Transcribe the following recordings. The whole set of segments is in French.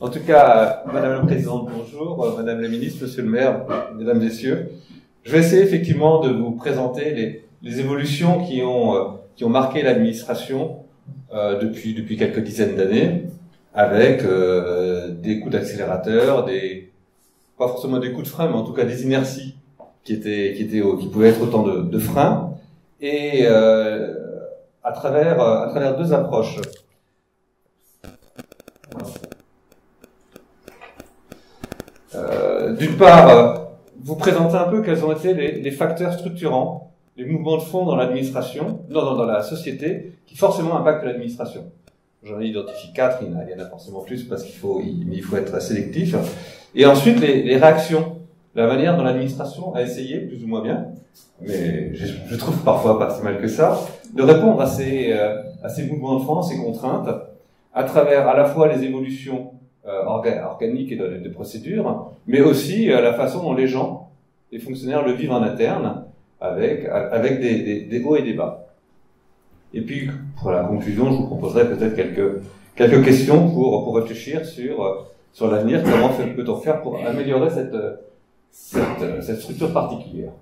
En tout cas, Madame la Présidente, bonjour, Madame la Ministre, Monsieur le Maire, Mesdames, Messieurs. Je vais essayer effectivement de vous présenter les évolutions qui ont marqué l'administration depuis quelques dizaines d'années, avec des coups d'accélérateur, pas forcément des coups de frein, mais en tout cas des inerties qui pouvaient être autant de freins, et à travers deux approches. D'une part, vous présenter un peu quels ont été les facteurs structurants, les mouvements de fond dans l'administration, dans la société, qui forcément impactent l'administration. J'en ai identifié 4, il y en a forcément plus parce qu'il faut être sélectif. Et ensuite, les réactions, la manière dont l'administration a essayé, plus ou moins bien, mais je trouve parfois pas si mal que ça, de répondre à ces mouvements de fond, ces contraintes, à travers à la fois les évolutions organiques et de procédures, mais aussi la façon dont les gens, les fonctionnaires le vivent en interne, avec des hauts et des bas. Et puis, pour la conclusion, je vous proposerai peut-être quelques questions pour réfléchir sur l'avenir. Comment peut-on faire pour améliorer cette structure particulière?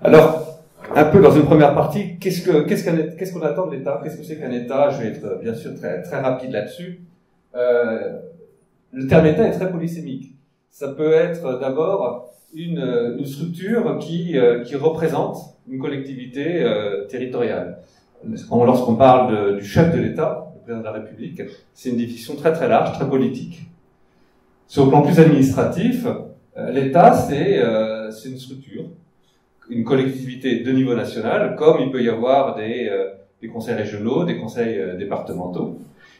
Alors, un peu dans une première partie, qu'est-ce qu'on attend de l'État? Qu'est-ce que c'est qu'un État? Je vais être bien sûr très, très rapide là-dessus. Le terme État est très polysémique. Ça peut être d'abord une structure qui représente une collectivité territoriale. Lorsqu'on parle du chef de l'État, le président de la République, c'est une définition très très large, très politique. Sur le plan plus administratif, l'État c'est une structure, une collectivité de niveau national, comme il peut y avoir des conseils régionaux, des conseils départementaux.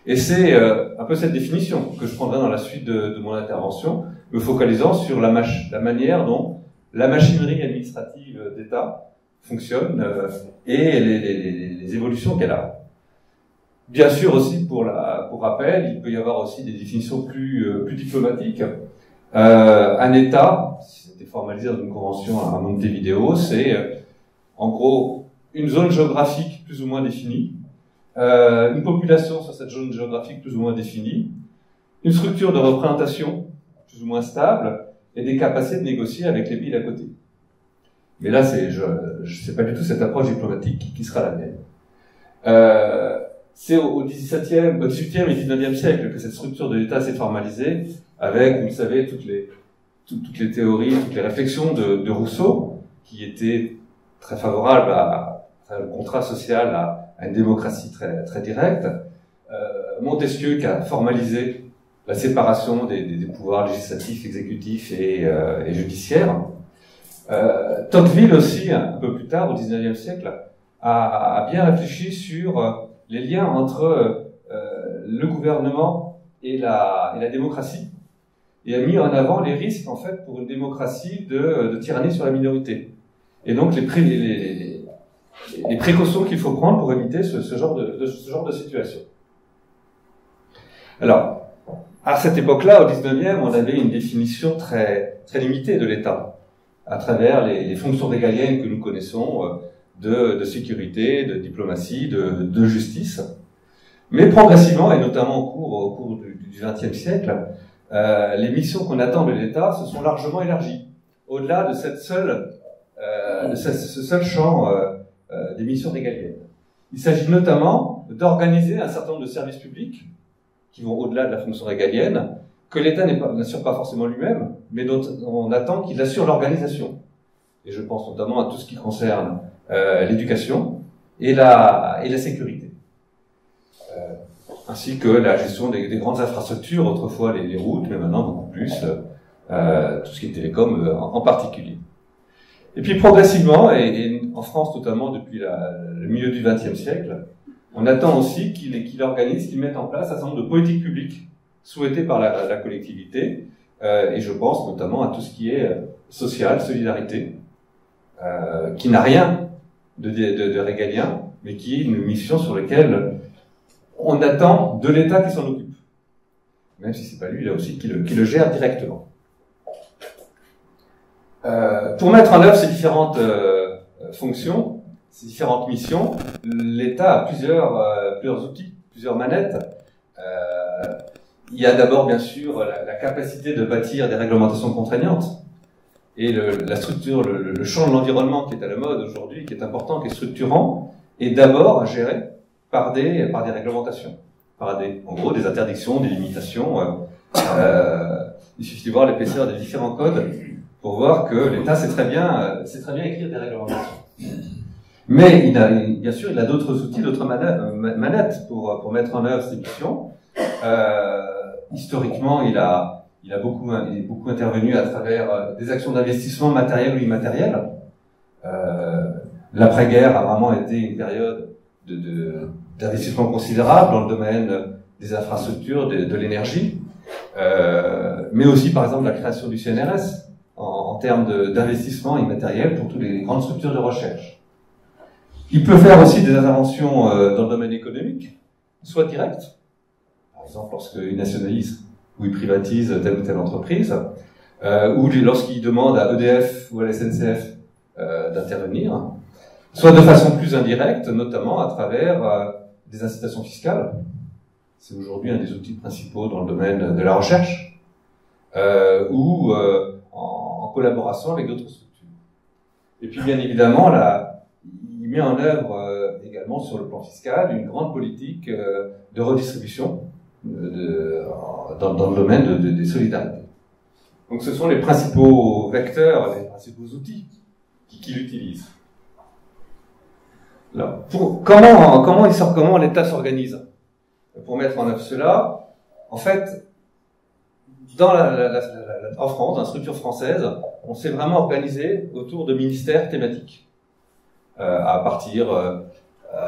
Et c'est un peu cette définition que je prendrai dans la suite de mon intervention, me focalisant sur la manière dont la machinerie administrative d'État fonctionne et les évolutions qu'elle a. Bien sûr aussi, pour rappel, il peut y avoir aussi des définitions plus diplomatiques. Un État, si c'était formalisé dans une convention à Montevideo, c'est en gros une zone géographique plus ou moins définie, une population sur cette zone géographique plus ou moins définie, une structure de représentation plus ou moins stable, et des capacités de négocier avec les pays d'à côté. Mais là, je sais pas du tout cette approche diplomatique qui sera la mienne. C'est au XVIIe et XIXe siècle que cette structure de l'État s'est formalisée, avec, vous le savez, toutes les théories, toutes les réflexions de Rousseau, qui étaient très favorables à le contrat social, à une démocratie très, très directe. Montesquieu qui a formalisé la séparation des pouvoirs législatifs, exécutifs et judiciaires. Tocqueville aussi, un peu plus tard, au XIXe siècle, a bien réfléchi sur les liens entre le gouvernement et la démocratie, et a mis en avant les risques, en fait, pour une démocratie de tyrannie sur la minorité. Et donc les précautions qu'il faut prendre pour éviter ce genre de situation. Alors, à cette époque-là, au XIXe, on avait une définition très, très limitée de l'État, à travers les fonctions régaliennes que nous connaissons, de sécurité, de diplomatie, de justice. Mais progressivement, et notamment au cours du XXe siècle, les missions qu'on attend de l'État se sont largement élargies, au-delà de ce seul champ des missions régaliennes. Il s'agit notamment d'organiser un certain nombre de services publics qui vont au-delà de la fonction régalienne, que l'État n'assure pas forcément lui-même, mais dont on attend qu'il assure l'organisation. Et je pense notamment à tout ce qui concerne l'éducation et la sécurité. Ainsi que la gestion des grandes infrastructures, autrefois les routes, mais maintenant beaucoup plus, tout ce qui est télécom en particulier. Et puis progressivement, et en France notamment depuis le milieu du XXe siècle, on attend aussi qu'il organise, qu'il mette en place un certain nombre de politiques publiques souhaitées par la collectivité, et je pense notamment à tout ce qui est social, solidarité, qui n'a rien de régalien, mais qui est une mission sur laquelle on attend de l'État qui s'en occupe, même si c'est pas lui là aussi qui le gère directement. Pour mettre en œuvre ces différentes fonctions, ces différentes missions, l'État a plusieurs outils, plusieurs manettes. il y a d'abord, bien sûr, la capacité de bâtir des réglementations contraignantes. Et la structure, le champ de l'environnement qui est à la mode aujourd'hui, qui est important, qui est structurant, est d'abord géré par des réglementations, en gros, des interdictions, des limitations. Il suffit de voir l'épaisseur des différents codes pour voir que l'État sait très bien écrire des réglementations. Mais bien sûr, il a d'autres outils, d'autres manettes pour mettre en œuvre ces missions. Historiquement, il est beaucoup intervenu à travers des actions d'investissement matériel ou immatériel. L'après-guerre a vraiment été une période d'investissement considérable dans le domaine des infrastructures, de l'énergie, mais aussi, par exemple, la création du CNRS en termes d'investissement immatériel pour toutes les grandes structures de recherche. Il peut faire aussi des interventions dans le domaine économique, soit directes, par exemple lorsqu'il nationalise ou il privatise telle ou telle entreprise, ou lorsqu'il demande à EDF ou à la SNCF d'intervenir, soit de façon plus indirecte, notamment à travers des incitations fiscales. C'est aujourd'hui un des outils principaux dans le domaine de la recherche, ou en collaboration avec d'autres structures. Et puis bien évidemment, il met en œuvre également sur le plan fiscal une grande politique de redistribution dans le domaine des solidarités. Donc ce sont les principaux vecteurs, les principaux outils qu'il utilise. Alors, comment l'État s'organise pour mettre en œuvre cela? En fait, en France, dans la structure française, on s'est vraiment organisé autour de ministères thématiques. À partir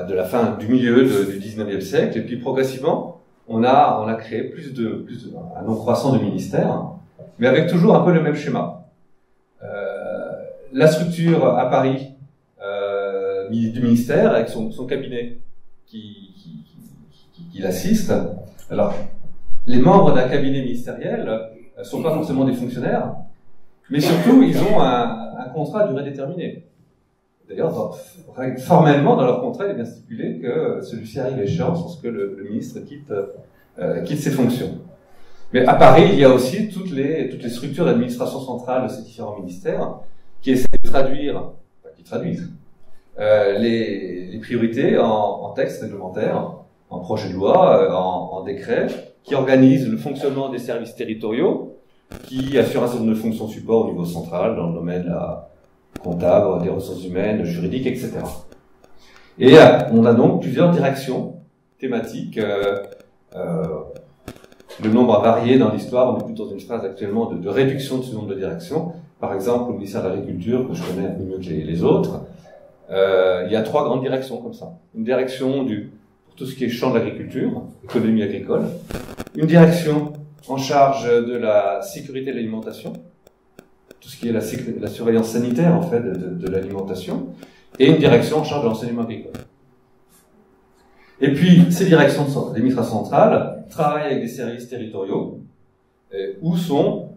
de la fin du milieu du 19e siècle, et puis progressivement, on a créé un nombre croissant de ministères, mais avec toujours un peu le même schéma. La structure à Paris du ministère, avec son cabinet qui l'assiste. Alors, les membres d'un cabinet ministériel sont pas forcément des fonctionnaires, mais surtout, ils ont un contrat à durée déterminée. D'ailleurs, formellement, dans leur contrat, il est bien stipulé que celui-ci arrive à échéance lorsque le ministre quitte ses fonctions. Mais à Paris, il y a aussi toutes les structures d'administration centrale de ces différents ministères qui essaient de traduisent les priorités en textes réglementaires, en projet de loi, en décret, qui organisent le fonctionnement des services territoriaux, qui assurent un certain nombre de fonctions support au niveau central, dans le domaine de la comptable, des ressources humaines, juridiques, etc. Et on a donc plusieurs directions thématiques. Le nombre a varié dans l'histoire, on est plutôt dans une phase actuellement de réduction de ce nombre de directions. Par exemple, au ministère de l'Agriculture, que je connais un peu mieux que les autres, il y a 3 grandes directions comme ça. Une direction pour tout ce qui est champ de l'agriculture, économie agricole. Une direction en charge de la sécurité de l'alimentation, tout ce qui est la surveillance sanitaire, en fait, de l'alimentation. Et une direction en charge de l'enseignement agricole. Et puis, ces directions d'administration centrale travaillent avec des services territoriaux où sont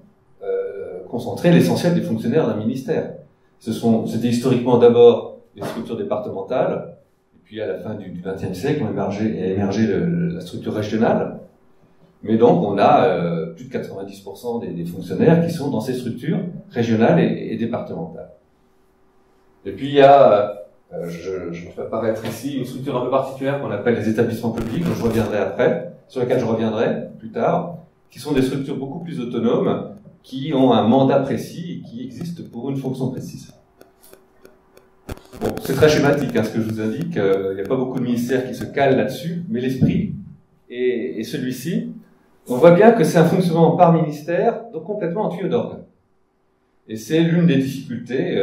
concentrés l'essentiel des fonctionnaires d'un ministère. C'était historiquement d'abord les structures départementales, et puis à la fin du XXe siècle, a émergé la structure régionale. Mais donc, on a plus de 90% des fonctionnaires qui sont dans ces structures régionales et départementales. Et puis, il y a je fais apparaître ici une structure un peu particulière qu'on appelle les établissements publics, dont je reviendrai après, sur lesquels je reviendrai plus tard, qui sont des structures beaucoup plus autonomes, qui ont un mandat précis et qui existent pour une fonction précise. Bon, c'est très schématique, ce que je vous indique. Il n'y a pas beaucoup de ministères qui se calent là-dessus, mais l'esprit est celui-ci. On voit bien que c'est un fonctionnement par ministère, donc complètement en tuyau d'orgue. Et c'est l'une des difficultés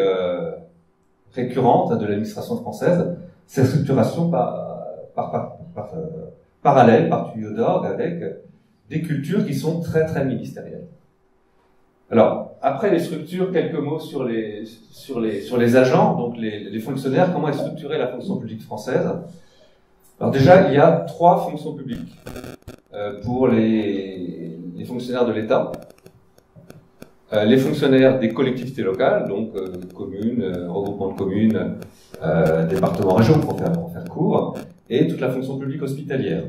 récurrente de l'administration française, cette structuration parallèle, par tuyau d'orgue, avec des cultures qui sont très très ministérielles. Alors, après les structures, quelques mots sur les agents, donc les fonctionnaires, comment est structurée la fonction publique française. Alors déjà, il y a 3 fonctions publiques pour les fonctionnaires de l'État. Les fonctionnaires des collectivités locales, donc communes, regroupements de communes, départements, régions, pour faire court, et toute la fonction publique hospitalière.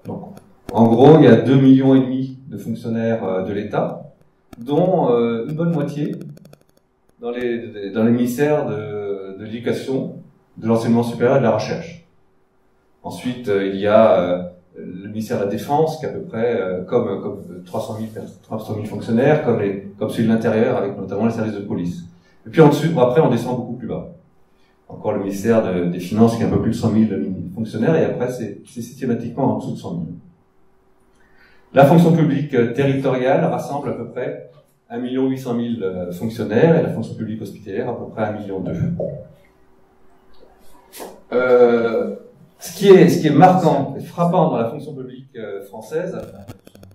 Donc, En gros, il y a 2,5 millions de fonctionnaires de l'État, dont une bonne moitié dans les ministères de l'éducation, de l'enseignement supérieur et de la recherche. Ensuite, il y a le ministère de la Défense, qui est à peu près comme 300 000 fonctionnaires, comme celui de l'Intérieur, avec notamment les services de police. Et puis après, on descend beaucoup plus bas. Encore le ministère des Finances, qui a un peu plus de 100 000 fonctionnaires, et après, c'est systématiquement en dessous de 100 000. La fonction publique territoriale rassemble à peu près 1 800 000 fonctionnaires, et la fonction publique hospitalière à peu près 1,2 million. Ce qui est marquant et frappant dans la fonction publique française,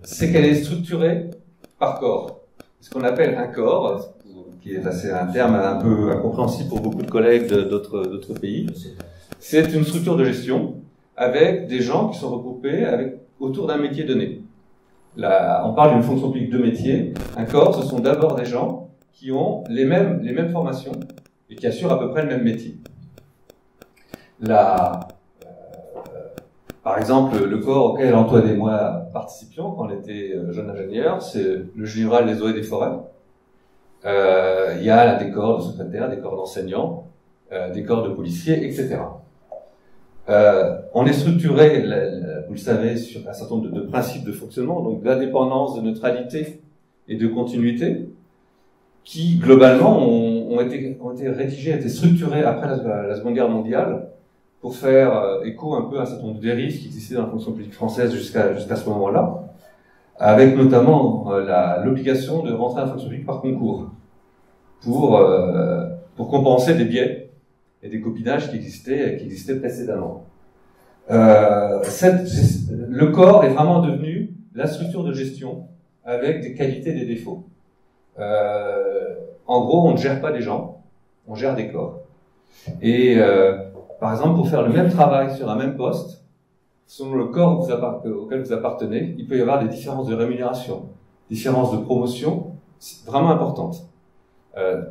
c'est qu'elle est structurée par corps. Ce qu'on appelle un corps, qui est c'est un terme un peu incompréhensible pour beaucoup de collègues d'autres pays. C'est une structure de gestion avec des gens qui sont regroupés autour d'un métier donné. Là, on parle d'une fonction publique de métier. Un corps, ce sont d'abord des gens qui ont les mêmes formations et qui assurent à peu près le même métier. Par exemple, le corps auquel Antoine et moi participions quand on était jeunes ingénieurs, c'est le général des eaux et des forêts. Il y a des corps de secrétaires, des corps d'enseignants, des corps de policiers, etc. On est structuré, vous le savez, sur un certain nombre de principes de fonctionnement, donc d'indépendance, de neutralité et de continuité, qui globalement ont été rédigés, ont été structurés après la Seconde Guerre mondiale pour faire écho un peu à un certain nombre de dérives qui existaient dans la fonction publique française jusqu'à ce moment-là, avec notamment l'obligation de rentrer à la fonction publique par concours pour compenser des biais et des copinages qui existaient précédemment. Le corps est vraiment devenu la structure de gestion avec des qualités et des défauts. En gros, on ne gère pas des gens, on gère des corps. Et par exemple, pour faire le même travail sur un même poste, selon le corps auquel vous appartenez, il peut y avoir des différences de rémunération, différences de promotion vraiment importantes.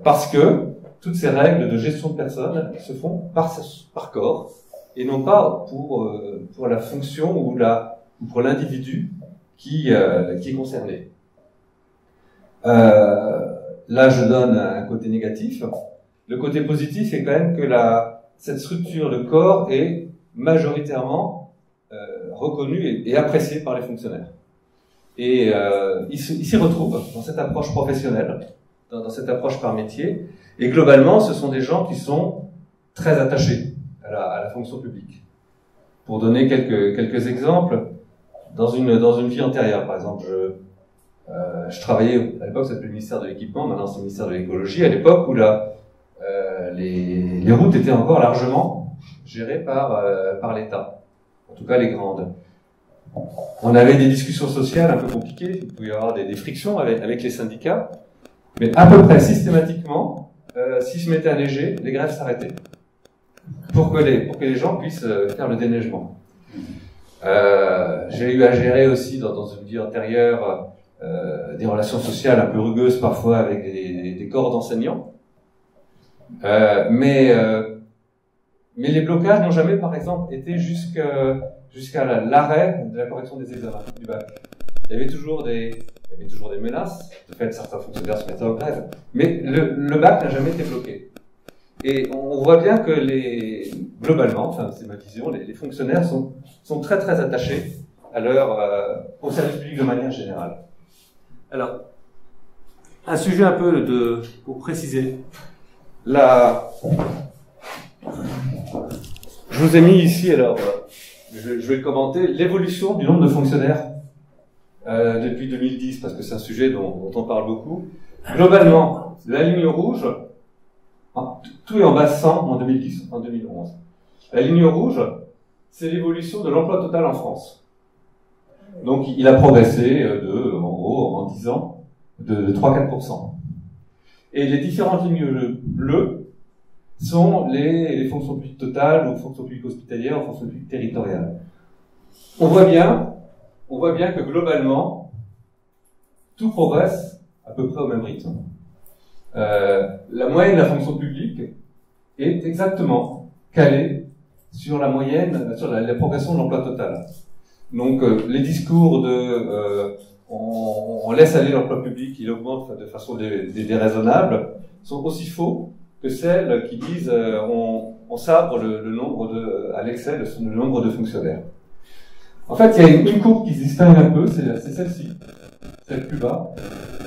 Parce que toutes ces règles de gestion de personnes se font par corps et non pas pour la fonction ou pour l'individu qui est concerné. Là, je donne un côté négatif. Le côté positif est quand même que cette structure de corps est majoritairement reconnue et appréciée par les fonctionnaires. Et ils s'y retrouvent dans cette approche professionnelle, dans cette approche par métier. Et globalement, ce sont des gens qui sont très attachés à la fonction publique. Pour donner quelques exemples, dans une vie antérieure, par exemple, je travaillais, à l'époque ça s'appelait le ministère de l'équipement, maintenant c'est le ministère de l'écologie, à l'époque où les routes étaient encore largement gérées par l'État, en tout cas les grandes. On avait des discussions sociales un peu compliquées, il pouvait y avoir des frictions avec les syndicats, mais à peu près systématiquement, s'il se mettait à neiger, les grèves s'arrêtaient pour que les gens puissent faire le déneigement. J'ai eu à gérer aussi dans une vie antérieure des relations sociales un peu rugueuses parfois avec des corps d'enseignants. Mais les blocages n'ont jamais, par exemple, été jusqu'à l'arrêt de la correction des examens du bac. Il y avait toujours des menaces. De fait, certains fonctionnaires se mettaient en grève. Mais le bac n'a jamais été bloqué. Et on voit bien que globalement, enfin, c'est ma vision, les fonctionnaires sont très très attachés au service public de manière générale. Alors, un sujet un peu pour préciser. Je vous ai mis ici, alors, je vais le commenter, l'évolution du nombre de fonctionnaires depuis 2010, parce que c'est un sujet dont on parle beaucoup. Globalement, la ligne rouge, tout est en bas 100 en 2011. La ligne rouge, c'est l'évolution de l'emploi total en France. Donc, il a progressé en gros, en 10 ans, de 3-4%. Et les différentes lignes bleues sont les fonctions publiques totales, ou fonctions publiques hospitalières, ou fonctions publiques territoriales. On voit bien que globalement, tout progresse à peu près au même rythme. La moyenne de la fonction publique est exactement calée sur la moyenne, sur la progression de l'emploi total. Donc les discours de on laisse aller l'emploi public, il augmente de façon déraisonnable, sont aussi faux que celles qui disent on sabre le nombre à l'excès le nombre de fonctionnaires. En fait, il y a une courbe qui se distingue un peu, c'est celle-ci, celle plus bas.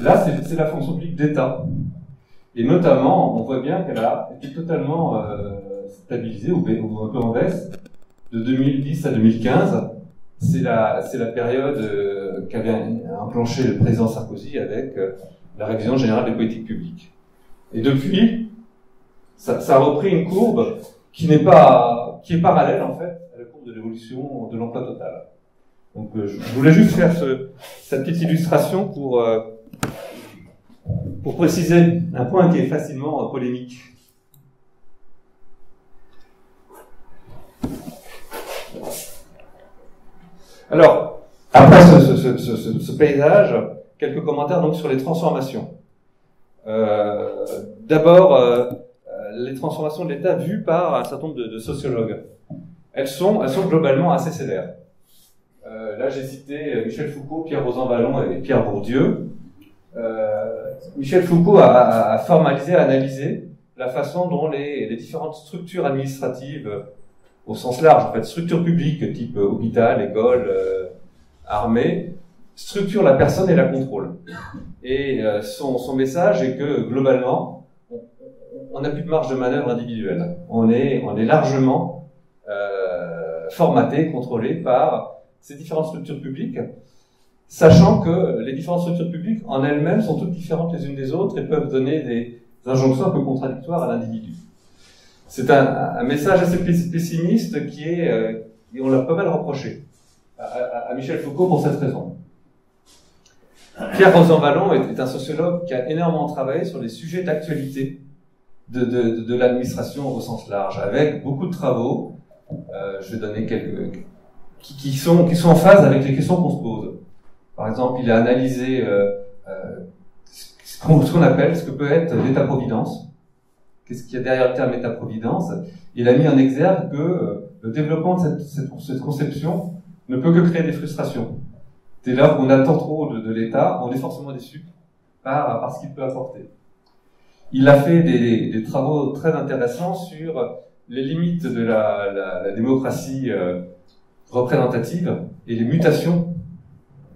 Là, c'est la fonction publique d'État. Et notamment, on voit bien qu'elle a été totalement stabilisée ou un peu en baisse de 2010 à 2015. C'est la période qu'avait enclenché le président Sarkozy avec la révision générale des politiques publiques. Et depuis, ça a repris une courbe qui est parallèle en fait à la courbe de l'évolution de l'emploi total. Donc je voulais juste faire cette petite illustration pour préciser un point qui est facilement polémique. Alors, après ce paysage, quelques commentaires donc sur les transformations. D'abord, les transformations de l'État vues par un certain nombre de sociologues. Elles sont globalement assez sévères. Là, j'ai cité Michel Foucault, Pierre Rosanvallon et Pierre Bourdieu. Michel Foucault a formalisé, a analysé la façon dont les différentes structures administratives, au sens large, en fait, structures publiques type hôpital, école, armée, structurent la personne et la contrôlent. Et son message est que, globalement, on n'a plus de marge de manœuvre individuelle. On est largement formaté, contrôlé par ces différentes structures publiques, sachant que les différentes structures publiques en elles-mêmes sont toutes différentes les unes des autres et peuvent donner des injonctions un peu contradictoires à l'individu. C'est un message assez pessimiste qui est, et on l'a pas mal reproché à Michel Foucault pour cette raison. Pierre Rosanvallon est un sociologue qui a énormément travaillé sur les sujets d'actualité de l'administration au sens large, avec beaucoup de travaux. Je vais donner quelques qui sont en phase avec les questions qu'on se pose. Par exemple, il a analysé ce qu'on appelle, ce que peut être l'État-providence. Qu'est-ce qu'il y a derrière le terme État-providence? Il a mis en exergue que le développement de cette conception ne peut que créer des frustrations. Dès lors qu'on attend trop de l'État, on est forcément déçu par ce qu'il peut apporter. Il a fait des travaux très intéressants sur les limites de la démocratie représentative et les mutations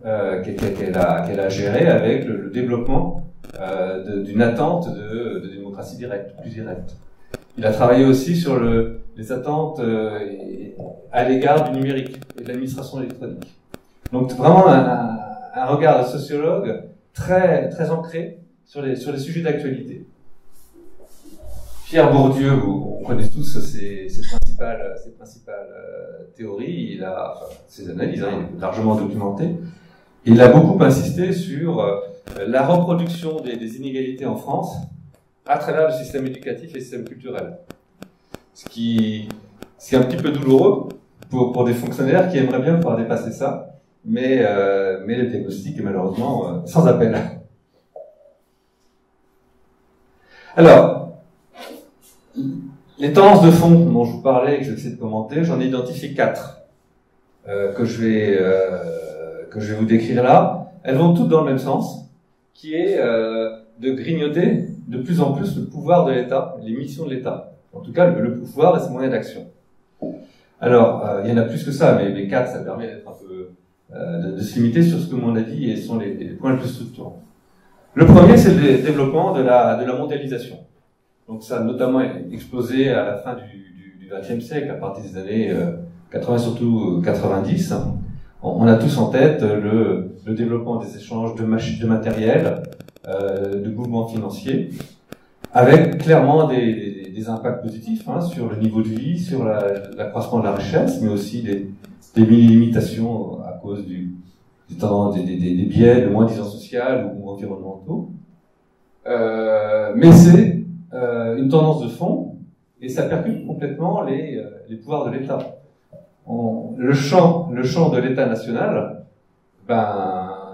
qu'elle a gérées avec le développement d'une attente de démocratie directe, plus directe. Il a travaillé aussi sur les attentes à l'égard du numérique et de l'administration électronique. Donc vraiment un regard de sociologue très, très ancré sur les sujets d'actualité. Pierre Bourdieu, on connaît tous ses principales théories, ses analyses, il est largement documenté. Il a beaucoup insisté sur la reproduction des inégalités en France à travers le système éducatif et le système culturel. Ce qui est un petit peu douloureux pour des fonctionnaires qui aimeraient bien pouvoir dépasser ça, mais le diagnostic est malheureusement sans appel. Alors, les tendances de fond dont je vous parlais et que je vais essayer de commenter, j'en ai identifié 4 que je vais vous décrire là. Elles vont toutes dans le même sens, qui est de grignoter de plus en plus le pouvoir de l'État, les missions de l'État. En tout cas, le pouvoir et ses moyens d'action. Alors, il y en a plus que ça, mais les 4, ça permet d'être un peu de se limiter sur ce que, à mon avis, sont les points les plus structurants. Le premier, c'est le développement de la mondialisation. Donc ça a notamment explosé à la fin du XXe siècle, à partir des années 80, surtout 90. On a tous en tête le développement des échanges de matériel, de mouvements financiers, avec clairement des impacts positifs sur le niveau de vie, sur l'accroissement de la richesse, mais aussi des limitations à cause des biais de moins-disant social ou environnementaux. Mais c'est une tendance de fond, et ça percute complètement les pouvoirs de l'État. Le champ de l'État national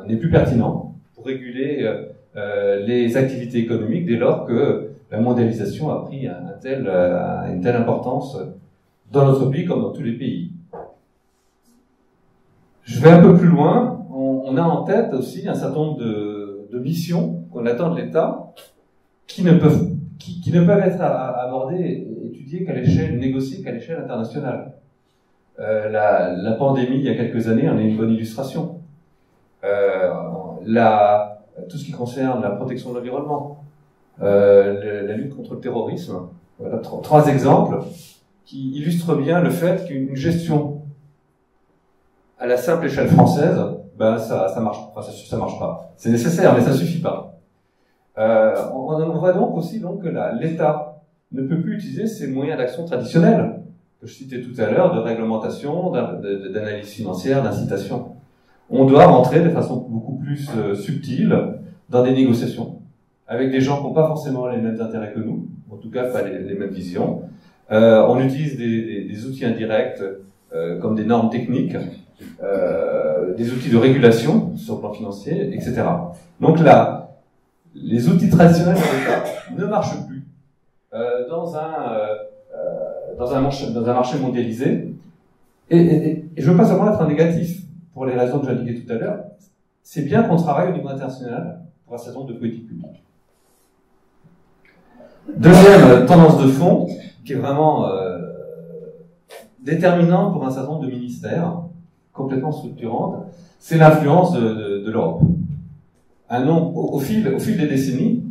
n'est plus pertinent pour réguler les activités économiques dès lors que la mondialisation a pris une telle importance dans notre pays comme dans tous les pays. Je vais un peu plus loin. On a en tête aussi un certain nombre de missions qu'on attend de l'État qui ne peuvent être abordées et étudiées qu'à l'échelle, négociées qu'à l'échelle internationale. La pandémie, il y a quelques années, en est une bonne illustration. Tout ce qui concerne la protection de l'environnement, la lutte contre le terrorisme, voilà trois exemples qui illustrent bien le fait qu'une gestion à la simple échelle française, ben ça marche, enfin ça marche pas. C'est nécessaire, mais ça suffit pas. On voit donc aussi que l'État ne peut plus utiliser ses moyens d'action traditionnels que je citais tout à l'heure, de réglementation, d'analyse financière, d'incitation. On doit rentrer de façon beaucoup plus subtile dans des négociations avec des gens qui n'ont pas forcément les mêmes intérêts que nous, en tout cas pas les mêmes visions. On utilise des outils indirects comme des normes techniques, des outils de régulation sur le plan financier, etc. Donc là, les outils traditionnels de l'État ne marchent plus dans un marché mondialisé. Et je ne veux pas seulement être un négatif pour les raisons que j'indiquais tout à l'heure. C'est bien qu'on travaille au niveau international pour un certain nombre de politiques publiques. Deuxième tendance de fond, qui est vraiment déterminante pour un certain nombre de ministères, complètement structurante, c'est l'influence de l'Europe. Au fil des décennies,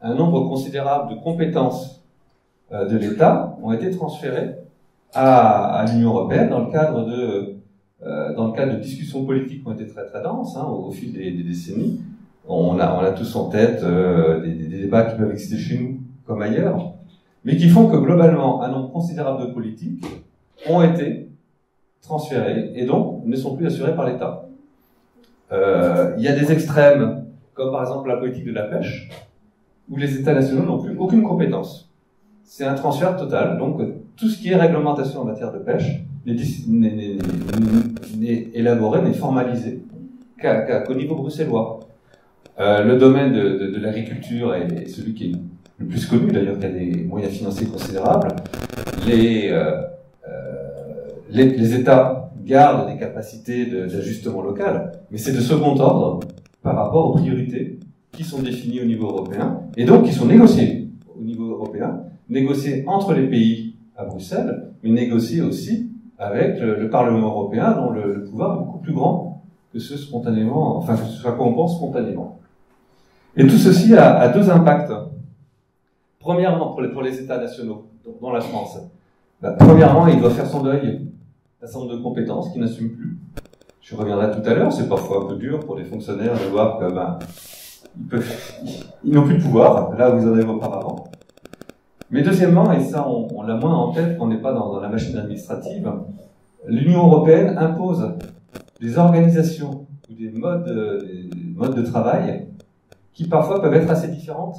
un nombre considérable de compétences de l'État ont été transférées à l'Union européenne dans le cadre de discussions politiques qui ont été très très denses au fil des décennies. On a tous en tête des débats qui peuvent exister chez nous comme ailleurs, mais qui font que globalement un nombre considérable de politiques ont été transférées et donc ne sont plus assurées par l'État. Il y a des extrêmes, comme par exemple la politique de la pêche, où les États nationaux n'ont plus aucune compétence. C'est un transfert total, donc tout ce qui est réglementation en matière de pêche n'est élaboré, n'est formalisé qu'au niveau bruxellois. Le domaine de l'agriculture est celui qui est le plus connu, d'ailleurs, qui a des moyens financiers considérables. Les États gardent des capacités d'ajustement local, mais c'est de second ordre par rapport aux priorités qui sont définies au niveau européen, et donc qui sont négociées au niveau européen, négociées entre les pays à Bruxelles, mais négociées aussi avec le Parlement européen, dont le pouvoir est beaucoup plus grand que ce spontanément, enfin que ce soit qu'on pense spontanément. Et tout ceci a deux impacts. Premièrement, pour les États nationaux, dont la France. Premièrement, il doit faire son deuil d'un certain nombre de compétences qu'il n'assume plus. Je reviendrai tout à l'heure, c'est parfois un peu dur pour des fonctionnaires de voir que ils n'ont plus de pouvoir, là où ils en avaient auparavant. Mais deuxièmement, et ça on l'a moins en tête quand on n'est pas dans la machine administrative, l'Union européenne impose des organisations ou des modes de travail qui parfois peuvent être assez différentes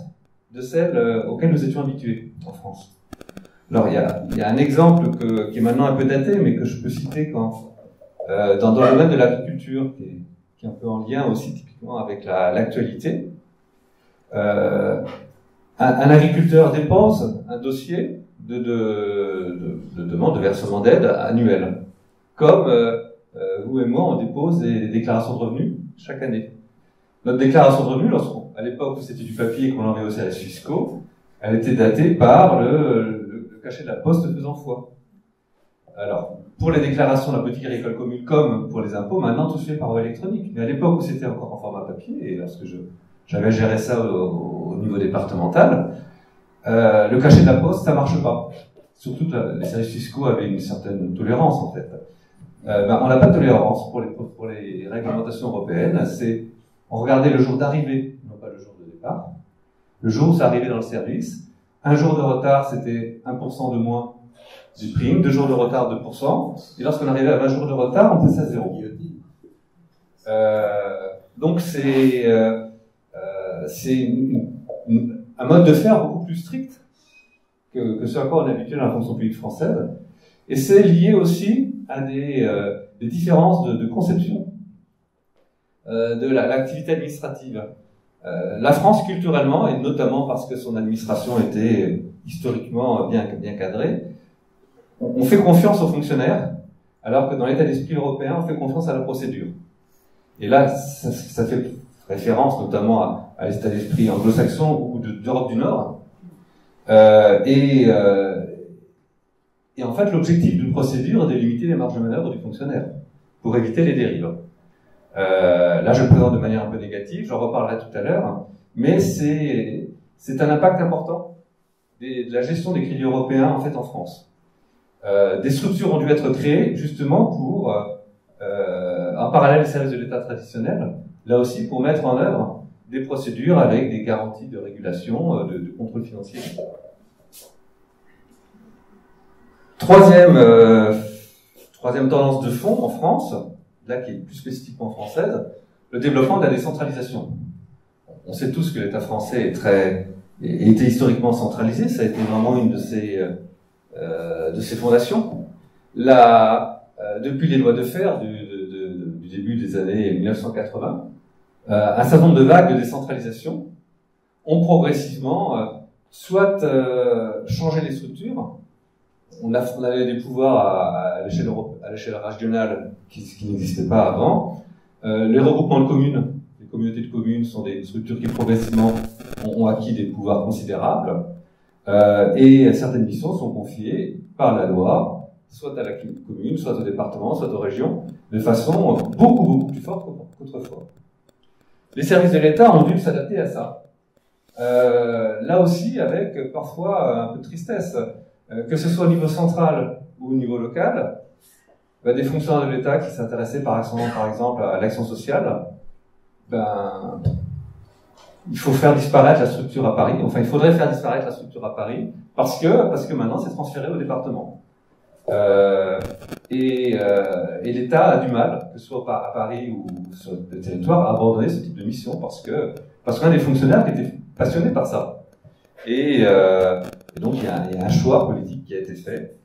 de celles auxquelles nous étions habitués en France. Alors il y a un exemple qui est maintenant un peu daté, mais que je peux citer dans le domaine de l'agriculture, qui est un peu en lien aussi typiquement avec l'actualité. Un agriculteur dépose un dossier de demande de versement d'aide annuel, comme vous et moi on dépose des déclarations de revenus chaque année. Notre déclaration de revenus, à l'époque où c'était du papier et qu'on l'envoyait aux services fiscaux, elle était datée par le cachet de la poste faisant foi. Alors, pour les déclarations de la politique agricole commune comme pour les impôts, maintenant tout se fait par voie électronique. Mais à l'époque où c'était encore en format papier, et lorsque j'avais géré ça au niveau départemental, le cachet de la poste, ça marche pas. Surtout que les services fiscaux avaient une certaine tolérance, en fait. On n'a pas de tolérance pour les réglementations européennes. On regardait le jour d'arrivée, non pas le jour de départ. Le jour où ça arrivait dans le service. Un jour de retard, c'était 1% de moins du prime. 2 jours de retard, 2%. Et lorsqu'on arrivait à 20 jours de retard, on passait à 0. Donc c'est un mode de faire beaucoup plus strict que ce à quoi on est habitué dans la fonction publique française. Et c'est lié aussi à des différences de conception de l'activité administrative. La France, culturellement, et notamment parce que son administration était historiquement bien cadrée, on fait confiance aux fonctionnaires alors que dans l'état d'esprit européen, on fait confiance à la procédure. Et là, ça fait référence notamment à l'état d'esprit anglo-saxon ou d'Europe du Nord. Et en fait, l'objectif d'une procédure est de limiter les marges de manœuvre du fonctionnaire pour éviter les dérives. Là, je le présente de manière un peu négative, j'en reparlerai tout à l'heure, mais c'est un impact important de la gestion des crédits européens en fait en France. Des structures ont dû être créées justement pour, en parallèle des services de l'État traditionnels, là aussi pour mettre en œuvre des procédures avec des garanties de régulation, de contrôle financier. Troisième tendance de fond en France, là qui est plus spécifiquement française, le développement de la décentralisation. On sait tous que l'État français était historiquement centralisé, ça a été vraiment une de ses fondations. Depuis les lois de fer du début des années 1980, un certain nombre de vagues de décentralisation ont progressivement soit changé les structures. On avait des pouvoirs à l'échelle régionale qui n'existaient pas avant. Les regroupements de communes, les communautés de communes sont des structures qui progressivement ont acquis des pouvoirs considérables. Et certaines missions sont confiées par la loi, soit à la commune, soit au département, soit aux régions, de façon beaucoup plus forte qu'autrefois. Les services de l'État ont dû s'adapter à ça. Là aussi, avec parfois un peu de tristesse, que ce soit au niveau central ou au niveau local, des fonctionnaires de l'État qui s'intéressaient par exemple à l'action sociale, il faut faire disparaître la structure à Paris. Enfin, il faudrait faire disparaître la structure à Paris parce que maintenant c'est transféré au département. Et l'État a du mal, que ce soit à Paris ou sur le territoire, à abandonner ce type de mission parce qu'on a des fonctionnaires qui étaient passionnés par ça. Et donc il y a un choix politique qui a été fait,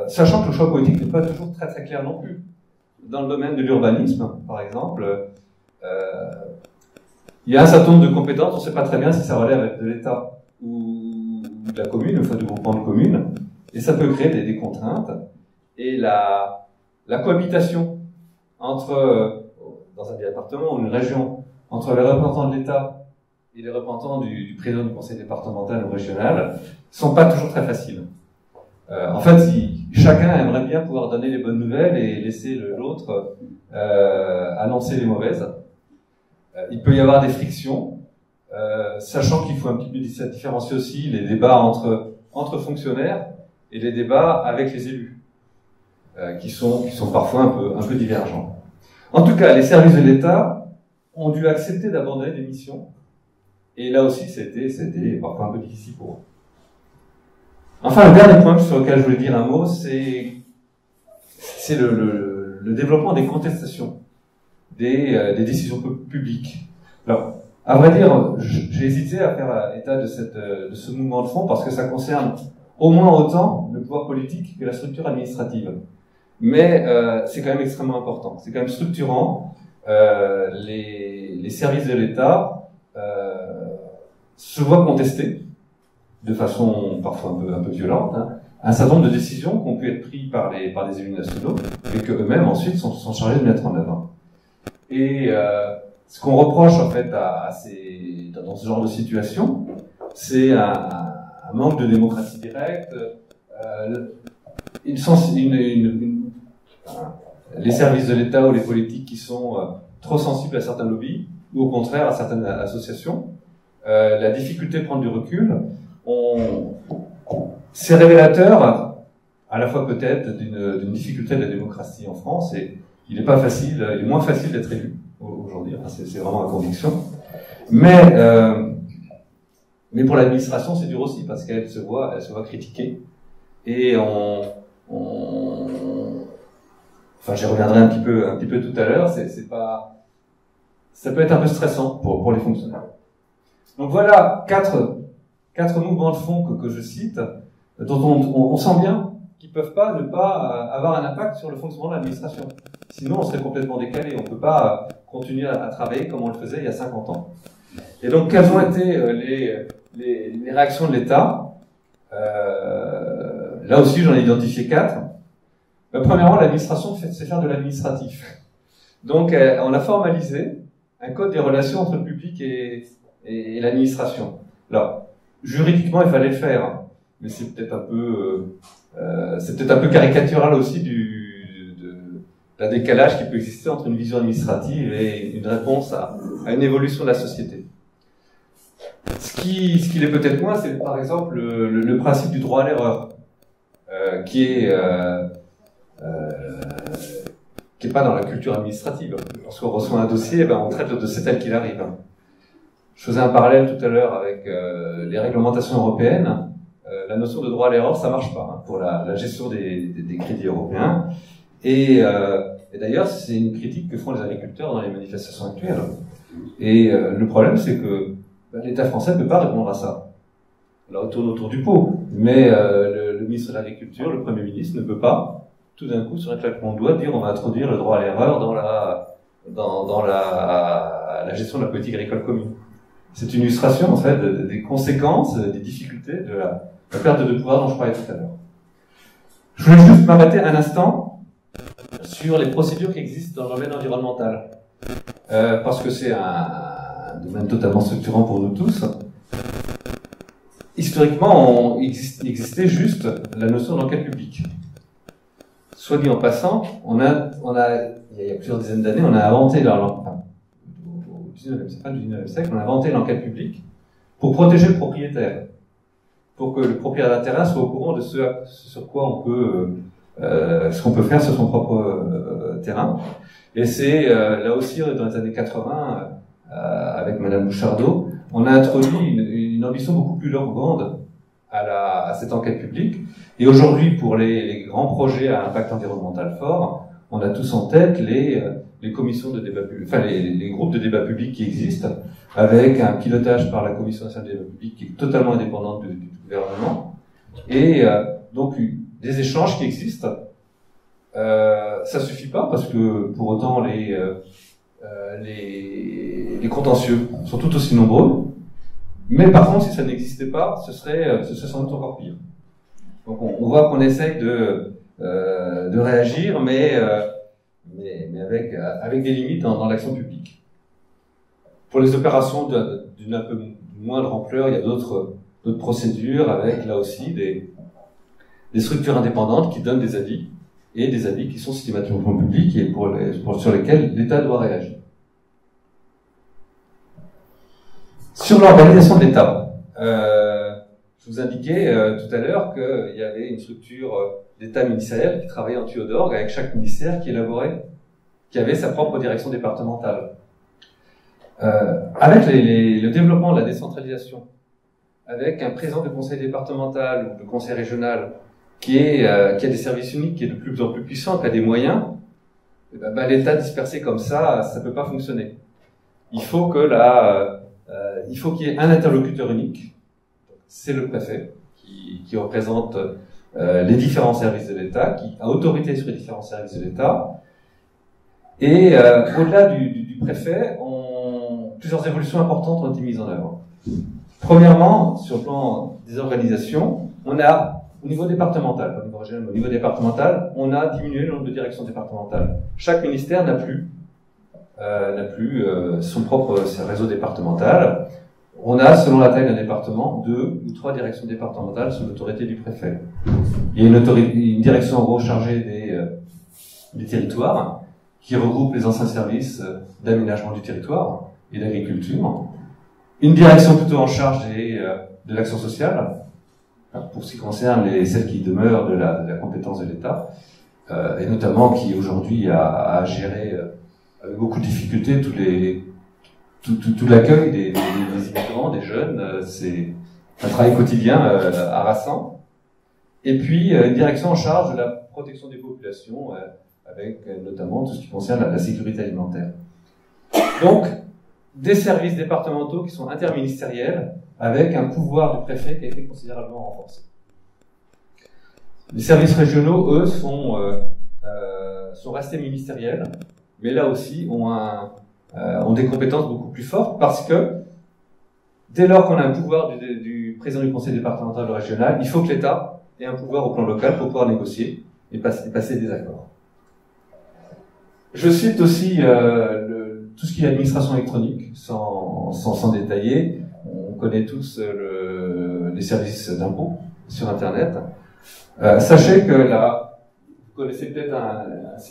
sachant que le choix politique n'est pas toujours très très clair non plus. Dans le domaine de l'urbanisme, par exemple, il y a un certain nombre de compétences, on ne sait pas très bien si ça relève de l'État ou de la commune, enfin du groupement de communes, et ça peut créer des contraintes. Et la cohabitation entre, dans un département ou une région, entre les représentants de l'État et les représentants du président du conseil départemental ou régional sont pas toujours très faciles. En fait, chacun aimerait bien pouvoir donner les bonnes nouvelles et laisser l'autre annoncer les mauvaises. Il peut y avoir des frictions, sachant qu'il faut un petit peu différencier aussi les débats entre fonctionnaires et les débats avec les élus, qui sont parfois un peu divergents. En tout cas, les services de l'État ont dû accepter d'abandonner des missions. Et là aussi, c'était parfois un peu difficile pour eux. Enfin, le dernier point sur lequel je voulais dire un mot, c'est le développement des contestations, des décisions publiques. Alors, à vrai dire, j'ai hésité à faire état de ce mouvement de fond parce que ça concerne au moins autant le pouvoir politique que la structure administrative. Mais c'est quand même extrêmement important. C'est quand même structurant. Les services de l'État se voient contester de façon parfois un peu violente, un certain nombre de décisions qui ont pu être prises par les élus nationaux et que eux-mêmes ensuite sont chargés de mettre en œuvre. Et ce qu'on reproche en fait dans ce genre de situation, c'est un manque de démocratie directe, les services de l'État ou les politiques qui sont trop sensibles à certains lobbies ou au contraire à certaines associations. La difficulté de prendre du recul, c'est révélateur à la fois peut-être d'une difficulté de la démocratie en France, et il est moins facile d'être élu aujourd'hui, enfin, c'est vraiment ma conviction. Mais pour l'administration, c'est dur aussi parce qu'elle se voit critiquée, et enfin, j'y reviendrai un petit peu tout à l'heure. Ça peut être un peu stressant pour les fonctionnaires. Donc voilà quatre mouvements de fond que je cite, dont on sent bien qu'ils peuvent pas ne pas avoir un impact sur le fonctionnement de l'administration. Sinon, on serait complètement décalé. On peut pas continuer à travailler comme on le faisait il y a 50 ans. Et donc, quelles ont été les réactions de l'État? Là aussi, j'en ai identifié 4. Premièrement, l'administration, c'est faire de l'administratif. Donc, on a formalisé un code des relations entre le public et l'administration. Alors, juridiquement, il fallait le faire, hein, mais c'est peut-être un peu caricatural aussi d'un décalage qui peut exister entre une vision administrative et une réponse à une évolution de la société. Ce qui l'est peut-être moins, c'est par exemple le principe du droit à l'erreur, qui est pas dans la culture administrative. Lorsqu'on reçoit un dossier, on traite le dossier tel qu'il arrive. Je faisais un parallèle tout à l'heure avec les réglementations européennes. La notion de droit à l'erreur, ça marche pas pour la gestion des crédits européens. Et d'ailleurs, c'est une critique que font les agriculteurs dans les manifestations actuelles. Et le problème, c'est que l'État français ne peut pas répondre à ça. Alors, on tourne autour du pot. Mais le ministre de l'Agriculture, le Premier ministre, ne peut pas, tout d'un coup, sur un claquement de doigts, dire on va introduire le droit à l'erreur dans la gestion de la politique agricole commune. C'est une illustration, en fait, des conséquences, des difficultés de la perte de pouvoir dont je parlais tout à l'heure. Je voulais juste m'arrêter un instant sur les procédures qui existent dans le domaine environnemental. Parce que c'est un domaine totalement structurant pour nous tous. Historiquement, il existait juste la notion d'enquête publique. Soit dit en passant, il y a plusieurs dizaines d'années, on a inventé au 19e siècle, on a inventé l'enquête publique pour protéger le propriétaire, pour que le propriétaire d'un terrain soit au courant de ce sur quoi ce qu'on peut faire sur son propre terrain. Et c'est là aussi, dans les années 80, avec Madame Bouchardot, on a introduit une ambition beaucoup plus grande à cette enquête publique. Et aujourd'hui, pour les grands projets à impact environnemental fort, on a tous en tête les commissions de débat public, enfin les groupes de débat public qui existent, avec un pilotage par la Commission nationale de débat public qui est totalement indépendante du gouvernement, et donc des échanges qui existent. Ça suffit pas parce que pour autant les contentieux sont tout aussi nombreux. Mais par contre, si ça n'existait pas, ce serait sans doute encore pire. Donc on voit qu'on essaye de réagir, mais avec des limites dans l'action publique. Pour les opérations d'une un peu moindre ampleur, il y a d'autres procédures avec là aussi des structures indépendantes qui donnent des avis, et des avis qui sont systématiquement publics et sur lesquels l'État doit réagir. Sur l'organisation de l'État, je vous indiquais tout à l'heure qu'il y avait une structure d'État ministériel qui travaillait en tuyau d'orgue avec chaque ministère qui avait sa propre direction départementale. Avec le développement de la décentralisation, avec un président de conseil départemental ou de conseil régional qui a des services uniques, qui est de plus en plus puissant, qui a des moyens, l'État dispersé comme ça peut pas fonctionner. Il faut qu'il y ait un interlocuteur unique, c'est le préfet, qui représente les différents services de l'État, qui a autorité sur les différents services de l'État. Et au-delà du préfet, plusieurs évolutions importantes ont été mises en œuvre. Premièrement, sur le plan des organisations, on a au niveau départemental, pas au niveau régional, mais au niveau départemental, on a diminué le nombre de directions départementales. Chaque ministère n'a plus son propre réseau départemental. On a, selon la taille d'un département, 2 ou 3 directions départementales sous l'autorité du préfet. Il y a une direction en gros chargée des territoires, qui regroupe les anciens services d'aménagement du territoire et d'agriculture. Une direction plutôt en charge de l'action sociale, pour ce qui concerne celles qui demeurent de la compétence de l'État, et notamment qui aujourd'hui a à gérer avec beaucoup de difficultés tout l'accueil des immigrants, des jeunes. C'est un travail quotidien harassant. Et puis une direction en charge de la protection des populations, avec notamment tout ce qui concerne la sécurité alimentaire. Donc, des services départementaux qui sont interministériels, avec un pouvoir du préfet qui a été considérablement renforcé. Les services régionaux, eux, sont restés ministériels, mais là aussi ont des compétences beaucoup plus fortes, parce que dès lors qu'on a un pouvoir du président du conseil départemental ou régional, il faut que l'État ait un pouvoir au plan local pour pouvoir négocier. et passer des accords. Je cite aussi tout ce qui est administration électronique, sans détailler. On connaît tous les services d'impôt sur Internet. Sachez que là, vous connaissez peut-être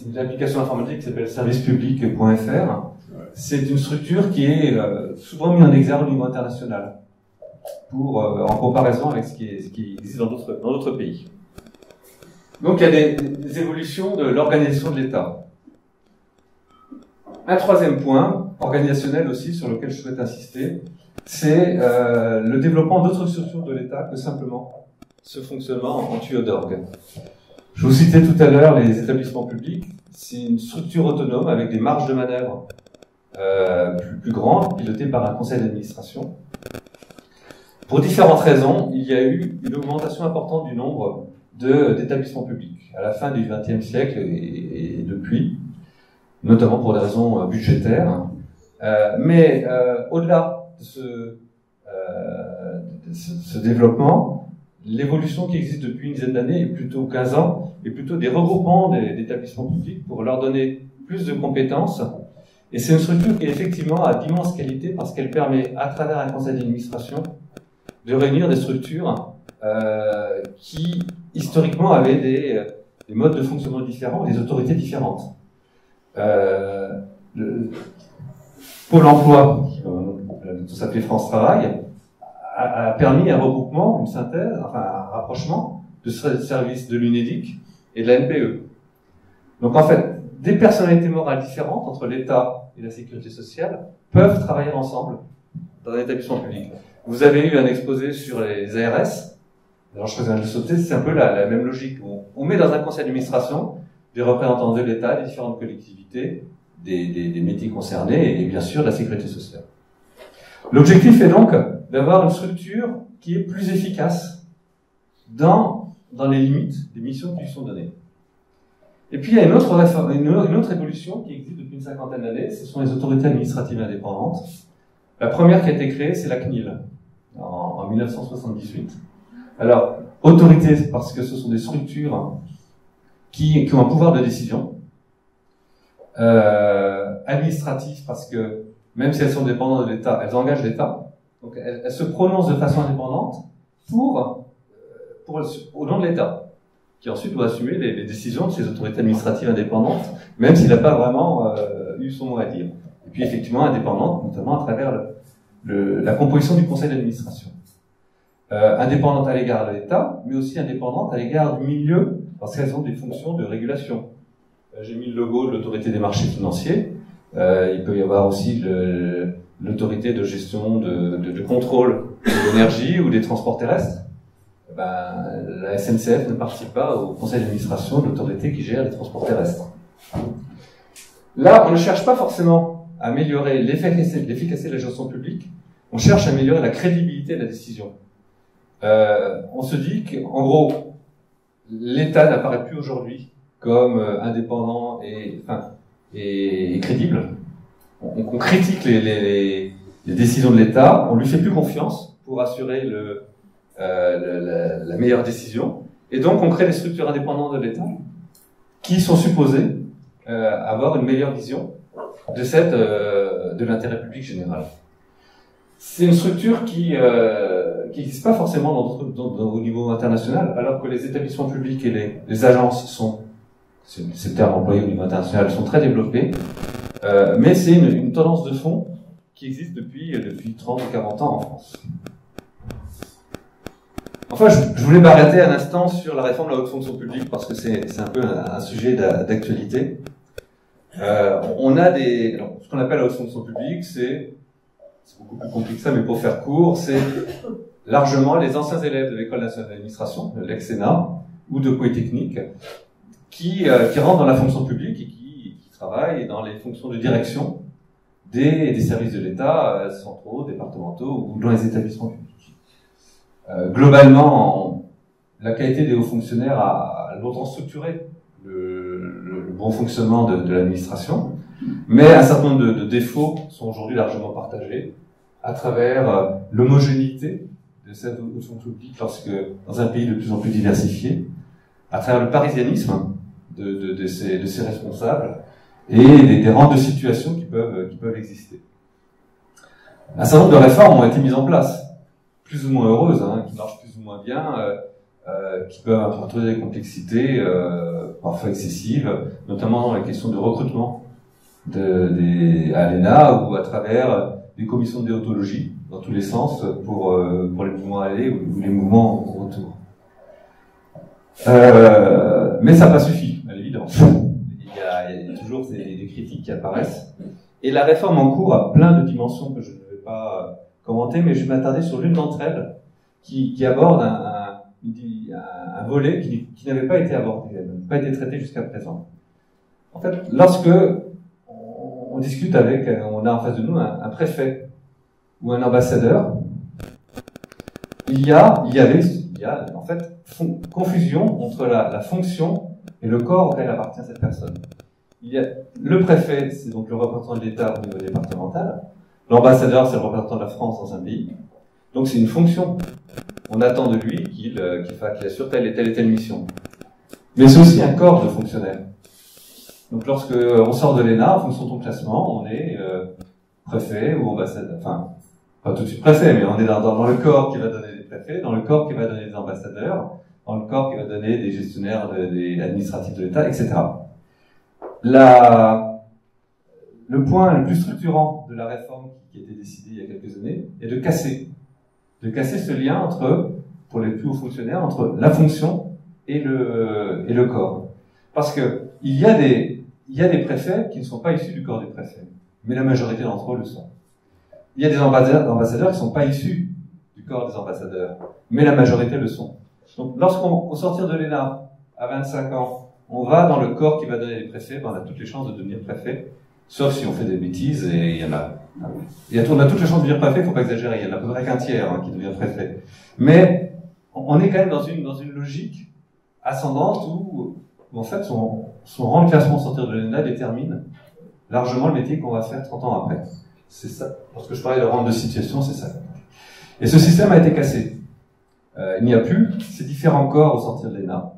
une application informatique qui s'appelle servicepublic.fr. C'est une structure qui est souvent mise en exergue au niveau international, en comparaison avec ce qui existe dans d'autres pays. Donc il y a des évolutions de l'organisation de l'État. Un troisième point, organisationnel aussi, sur lequel je souhaite insister, c'est le développement d'autres structures de l'État que simplement ce fonctionnement en tuyau d'orgue. Je vous citais tout à l'heure les établissements publics. C'est une structure autonome avec des marges de manœuvre plus grandes, pilotées par un conseil d'administration. Pour différentes raisons, il y a eu une augmentation importante du nombre d'établissements publics à la fin du XXe siècle et depuis, notamment pour des raisons budgétaires. Mais au-delà de ce développement, l'évolution qui existe depuis une dizaine d'années, et plutôt 15 ans, est plutôt des regroupements d'établissements publics pour leur donner plus de compétences. Et c'est une structure qui effectivement a d'immenses qualités parce qu'elle permet, à travers un conseil d'administration, de réunir des structures qui, historiquement, avaient des modes de fonctionnement différents, des autorités différentes. Pôle emploi, tout s'appelait France Travail, a permis un regroupement, une synthèse, enfin un rapprochement de services de l'UNEDIC et de la NPE. Donc en fait, des personnalités morales différentes entre l'État et la sécurité sociale peuvent travailler ensemble dans un établissement public. Vous avez eu un exposé sur les ARS. Alors je faisais un de sauter, c'est un peu la même logique. On met dans un conseil d'administration des représentants de l'État, des différentes collectivités, des métiers concernés et bien sûr de la sécurité sociale. L'objectif est donc d'avoir une structure qui est plus efficace dans les limites des missions qui lui sont données. Et puis il y a une autre évolution qui existe depuis une cinquantaine d'années, ce sont les autorités administratives indépendantes. La première qui a été créée, c'est la CNIL, en 1978. Alors, autorité, parce que ce sont des structures qui ont un pouvoir de décision. Administratif, parce que même si elles sont dépendantes de l'État, elles engagent l'État. Donc elles se prononcent de façon indépendante au nom de l'État, qui ensuite doit assumer les décisions de ces autorités administratives indépendantes, même s'il n'a pas vraiment eu son mot à dire. Et puis effectivement indépendante, notamment à travers la composition du conseil d'administration. Indépendante à l'égard de l'État, mais aussi indépendante à l'égard du milieu, parce qu'elles ont des fonctions de régulation. J'ai mis le logo de l'autorité des marchés financiers. Il peut y avoir aussi l'autorité de gestion de contrôle de l'énergie ou des transports terrestres. La SNCF ne participe pas au conseil d'administration de l'autorité qui gère les transports terrestres. Là, on ne cherche pas forcément à améliorer l'efficacité de la gestion publique, on cherche à améliorer la crédibilité de la décision. On se dit qu'en gros, l'État n'apparaît plus aujourd'hui comme indépendant et crédible. On critique les décisions de l'État, on lui fait plus confiance pour assurer la meilleure décision, et donc on crée des structures indépendantes de l'État qui sont supposées avoir une meilleure vision de l'intérêt public général. C'est une structure qui n'existe pas forcément au niveau international, alors que les établissements publics et les agences sont, c'est le terme employé au niveau international, sont très développés, mais c'est une tendance de fond qui existe depuis 30 ou 40 ans en France. Enfin, je voulais m'arrêter un instant sur la réforme de la haute fonction publique parce que c'est un peu un sujet d'actualité. On a ce qu'on appelle la haute fonction publique, c'est beaucoup plus compliqué que ça, mais pour faire court, c'est largement les anciens élèves de l'École nationale d'administration, de l'ex-ENA, ou de Polytechnique, qui rentrent dans la fonction publique et qui travaillent dans les fonctions de direction des services de l'État, centraux, départementaux, ou dans les établissements publics. Globalement, la qualité des hauts fonctionnaires a longtemps structuré le bon fonctionnement de l'administration, mais un certain nombre de défauts sont aujourd'hui largement partagés à travers l'homogénéité de cette haute fonction publique dans un pays de plus en plus diversifié, à travers le parisianisme, de ces responsables et des rentes de situation qui peuvent exister. Un certain nombre de réformes ont été mises en place, plus ou moins heureuses, hein, qui marchent plus ou moins bien, qui peuvent introduire des complexités parfois excessives, notamment dans la question de recrutement à l'ENA ou à travers des commissions de déontologie dans tous les sens pour les mouvements aller ou les mouvements au retour. Mais ça n'a pas suffi, à l'évidence. Il y a toujours des critiques qui apparaissent. Et la réforme en cours a plein de dimensions que je ne vais pas commenter, mais je vais m'attarder sur l'une d'entre elles qui aborde un volet qui n'avait pas été abordé, n'a pas été traité jusqu'à présent. En fait, lorsque on discute on a en face de nous un préfet ou un ambassadeur, il y a en fait confusion entre la fonction et le corps auquel appartient cette personne. Il y a le préfet, c'est donc le représentant de l'État au niveau départemental. L'ambassadeur, c'est le représentant de la France dans un pays. Donc c'est une fonction. On attend de lui qu'il assure telle et telle mission. Mais c'est aussi un corps de fonctionnaires. Donc lorsque on sort de l'ENA, en fonction de ton classement, on est préfet ou ambassadeur. Enfin, pas tout de suite préfet, mais on est dans le corps qui va donner des préfets, dans le corps qui va donner des ambassadeurs, dans le corps qui va donner des gestionnaires des administratifs de l'État, etc. Le point le plus structurant de la réforme qui a été décidée il y a quelques années est de casser ce lien pour les plus hauts fonctionnaires, entre la fonction et le corps. Parce que il y a des préfets qui ne sont pas issus du corps des préfets, mais la majorité d'entre eux le sont. Il y a des ambassadeurs qui ne sont pas issus du corps des ambassadeurs, mais la majorité le sont. Donc, lorsqu'on sortir de l'ENA à 25 ans, on va dans le corps qui va donner les préfets, on a toutes les chances de devenir préfet, sauf si on fait des bêtises, et il y en a. On a toutes les chances de devenir préfet, il ne faut pas exagérer, il y en a à peu près qu'un tiers qui devient préfet. Mais on est quand même dans une logique ascendante où en fait, son rang de classement sortir de l'ENA détermine largement le métier qu'on va faire 30 ans après. C'est ça. Lorsque je parlais de rang de situation, c'est ça. Et ce système a été cassé. Il n'y a plus ces différents corps au sortir de l'ENA.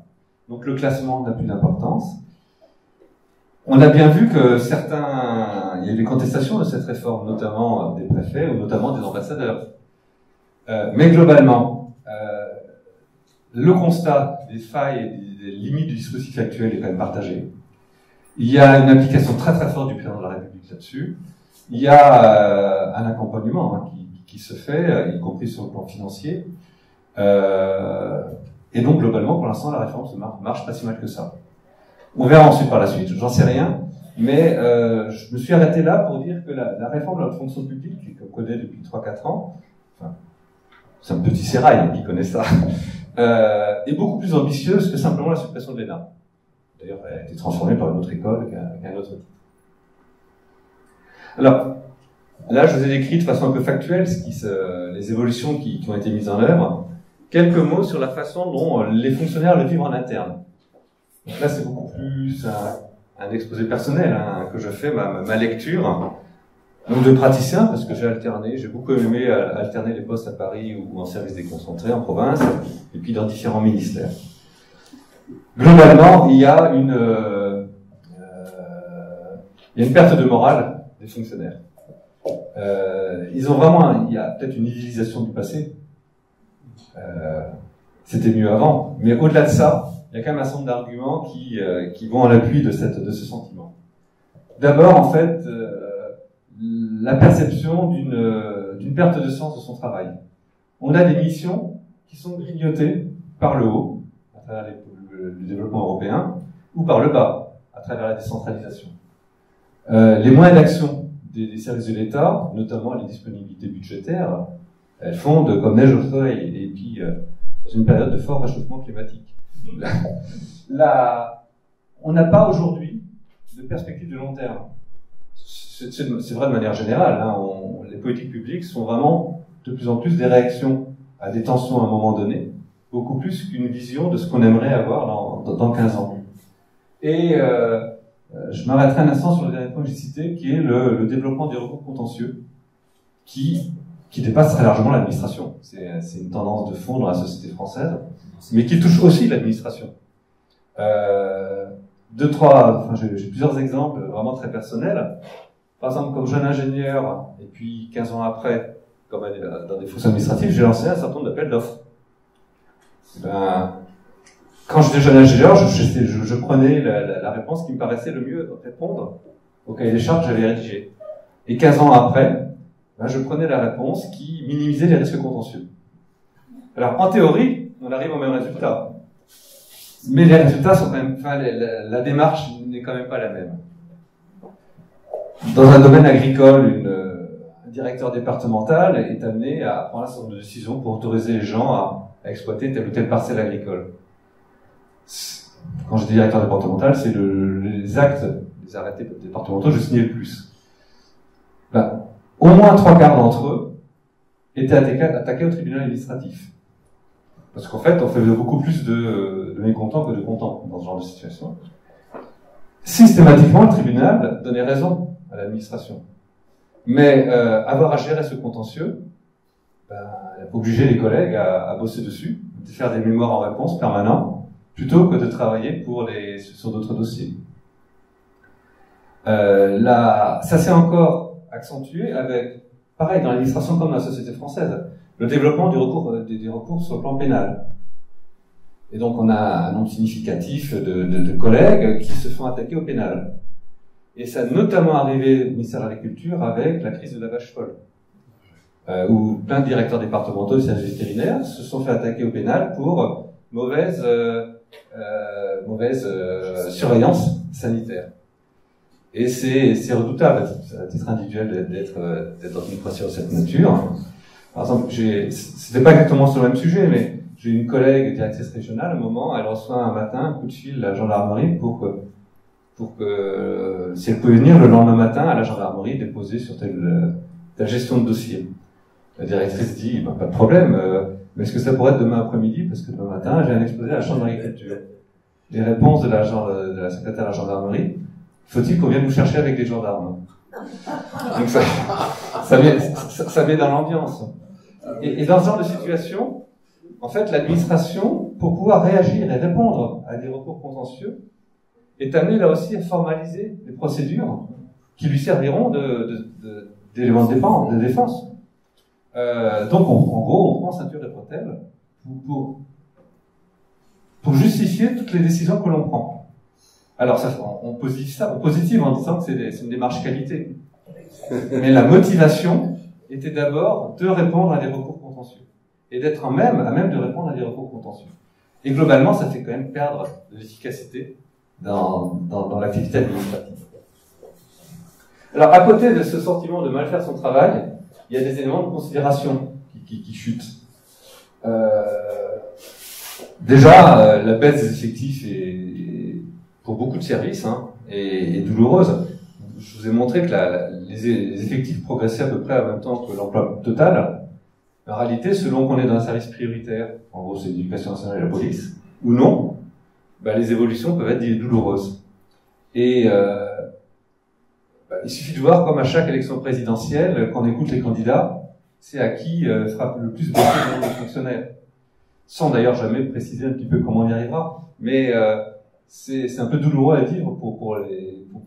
Donc le classement n'a plus d'importance. On a bien vu que il y a eu des contestations de cette réforme, notamment des préfets ou notamment des ambassadeurs. Mais globalement, le constat des failles et des limites du dispositif actuel est quand même partagé. Il y a une application très très forte du président de la République là-dessus. Il y a un accompagnement qui se fait, y compris sur le plan financier. Et donc globalement, pour l'instant, la réforme marche pas si mal que ça. On verra ensuite par la suite, j'en sais rien, mais je me suis arrêté là pour dire que la réforme de la fonction publique, qu'on connaît depuis 3-4 ans, enfin, c'est un petit sérail qui connaît ça, est beaucoup plus ambitieuse que simplement la suppression de l'ENA. D'ailleurs, elle a été transformée par une autre école qu'un autre titre. Alors, là, je vous ai décrit de façon un peu factuelle les évolutions qui ont été mises en œuvre. Quelques mots sur la façon dont les fonctionnaires le vivent en interne. Donc là, c'est beaucoup plus un exposé personnel que je fais, ma lecture. Donc de praticien, parce que j'ai beaucoup aimé alterner les postes à Paris ou en service déconcentré en province, et puis dans différents ministères. Globalement, il y a une perte de morale des fonctionnaires. Il y a peut-être une idéalisation du passé. C'était mieux avant, mais au-delà de ça, il y a quand même un certain nombre d'arguments qui vont à l'appui de ce sentiment. D'abord, en fait, la perception d'une perte de sens de son travail. On a des missions qui sont grignotées par le haut, à travers le développement européen, ou par le bas, à travers la décentralisation. Les moyens d'action des services de l'État, notamment les disponibilités budgétaires, elles fondent comme neige au soleil, et puis dans une période de fort réchauffement climatique. On n'a pas aujourd'hui de perspective de long terme. C'est vrai de manière générale. Les politiques publiques sont vraiment de plus en plus des réactions à des tensions à un moment donné, beaucoup plus qu'une vision de ce qu'on aimerait avoir dans 15 ans. Et je m'arrêterai un instant sur le dernier point que j'ai cité, qui est le développement des recours contentieux, qui dépasse très largement l'administration. C'est une tendance de fond dans la société française, mais qui touche aussi l'administration. j'ai plusieurs exemples vraiment très personnels. Par exemple, comme jeune ingénieur, et puis 15 ans après, comme dans des fonctions administratives, j'ai lancé un certain nombre d'appels d'offres. Quand j'étais jeune ingénieur, je prenais la réponse qui me paraissait le mieux répondre au cahier des charges que j'avais rédigé. Et 15 ans après, je prenais la réponse qui minimisait les risques contentieux. Alors, en théorie, on arrive au même résultat. Mais les résultats sont quand même, la démarche n'est quand même pas la même. Dans un domaine agricole, un directeur départemental est amené à prendre un certain nombre de décisions pour autoriser les gens à exploiter telle ou telle parcelle agricole. Quand j'étais directeur départemental, c'est les actes, les arrêtés départementaux, je signais le plus. Au moins 3/4 d'entre eux étaient attaqués au tribunal administratif. Parce qu'en fait, on faisait beaucoup plus de mécontents que de contents dans ce genre de situation. Systématiquement, le tribunal donnait raison à l'administration. Mais avoir à gérer ce contentieux, obliger les collègues à bosser dessus, de faire des mémoires en réponse permanents, plutôt que de travailler sur d'autres dossiers. Ça s'est encore accentué avec, pareil, dans l'administration comme dans la société française, le développement des recours sur le plan pénal. Et donc on a un nombre significatif de collègues qui se font attaquer au pénal. Et ça a notamment arrivé au ministère de l'Agriculture avec la crise de la vache folle, où plein de directeurs départementaux de services vétérinaires se sont fait attaquer au pénal pour mauvaise surveillance sanitaire. Et c'est redoutable, à titre individuel, d'être dans une procédure de cette nature. Par exemple, c'était pas exactement sur le même sujet, mais j'ai une collègue directrice régionale, à un moment, elle reçoit un matin un coup de fil de la gendarmerie pour que si elle pouvait venir le lendemain matin à la gendarmerie déposer sur telle gestion de dossier. La directrice dit, pas de problème, mais est-ce que ça pourrait être demain après-midi, parce que demain matin, j'ai un exposé à la chambre d'agriculture. Les réponses de la secrétaire de la gendarmerie, faut-il qu'on vienne vous chercher avec des gendarmes? Donc ça met dans l'ambiance. Et dans ce genre de situation, en fait, l'administration, pour pouvoir réagir et répondre à des recours contentieux, est amenée là aussi à formaliser des procédures qui lui serviront d'éléments de défense. Donc, en gros, on prend ceinture et bretelles pour justifier toutes les décisions que l'on prend. Alors, on positive en disant que c'est une démarche qualité. Mais la motivation était d'abord de répondre à des recours contentieux. Et d'être à même de répondre à des recours contentieux. Et globalement, ça fait quand même perdre de l'efficacité dans l'activité administrative. Alors, à côté de ce sentiment de mal faire son travail, il y a des éléments de considération qui chutent. Déjà, la baisse des effectifs est pour beaucoup de services est douloureuse. Je vous ai montré que les effectifs progressaient à peu près en même temps que l'emploi total. En réalité, selon qu'on est dans un service prioritaire, en gros c'est l'éducation nationale et la police, ou non, les évolutions peuvent être douloureuses. Et il suffit de voir, comme à chaque élection présidentielle, quand on écoute les candidats, c'est à qui sera le plus baissé le nombre de fonctionnaires. Sans d'ailleurs jamais préciser un petit peu comment on y arrivera, mais c'est un peu douloureux à vivre pour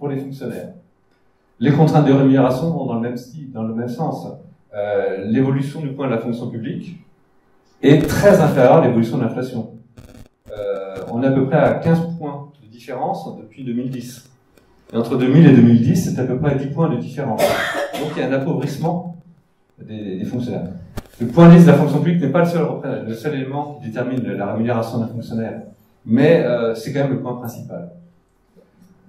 les fonctionnaires. Les contraintes de rémunération vont dans le même style, dans le même sens. L'évolution du point de la fonction publique est très inférieure à l'évolution de l'inflation. On est à peu près à 15 points de différence depuis 2010. Et entre 2000 et 2010, c'est à peu près 10 points de différence. Donc il y a un appauvrissement des fonctionnaires. Le point de vue de la fonction publique n'est pas le seul élément qui détermine la rémunération d'un fonctionnaire, mais c'est quand même le point principal.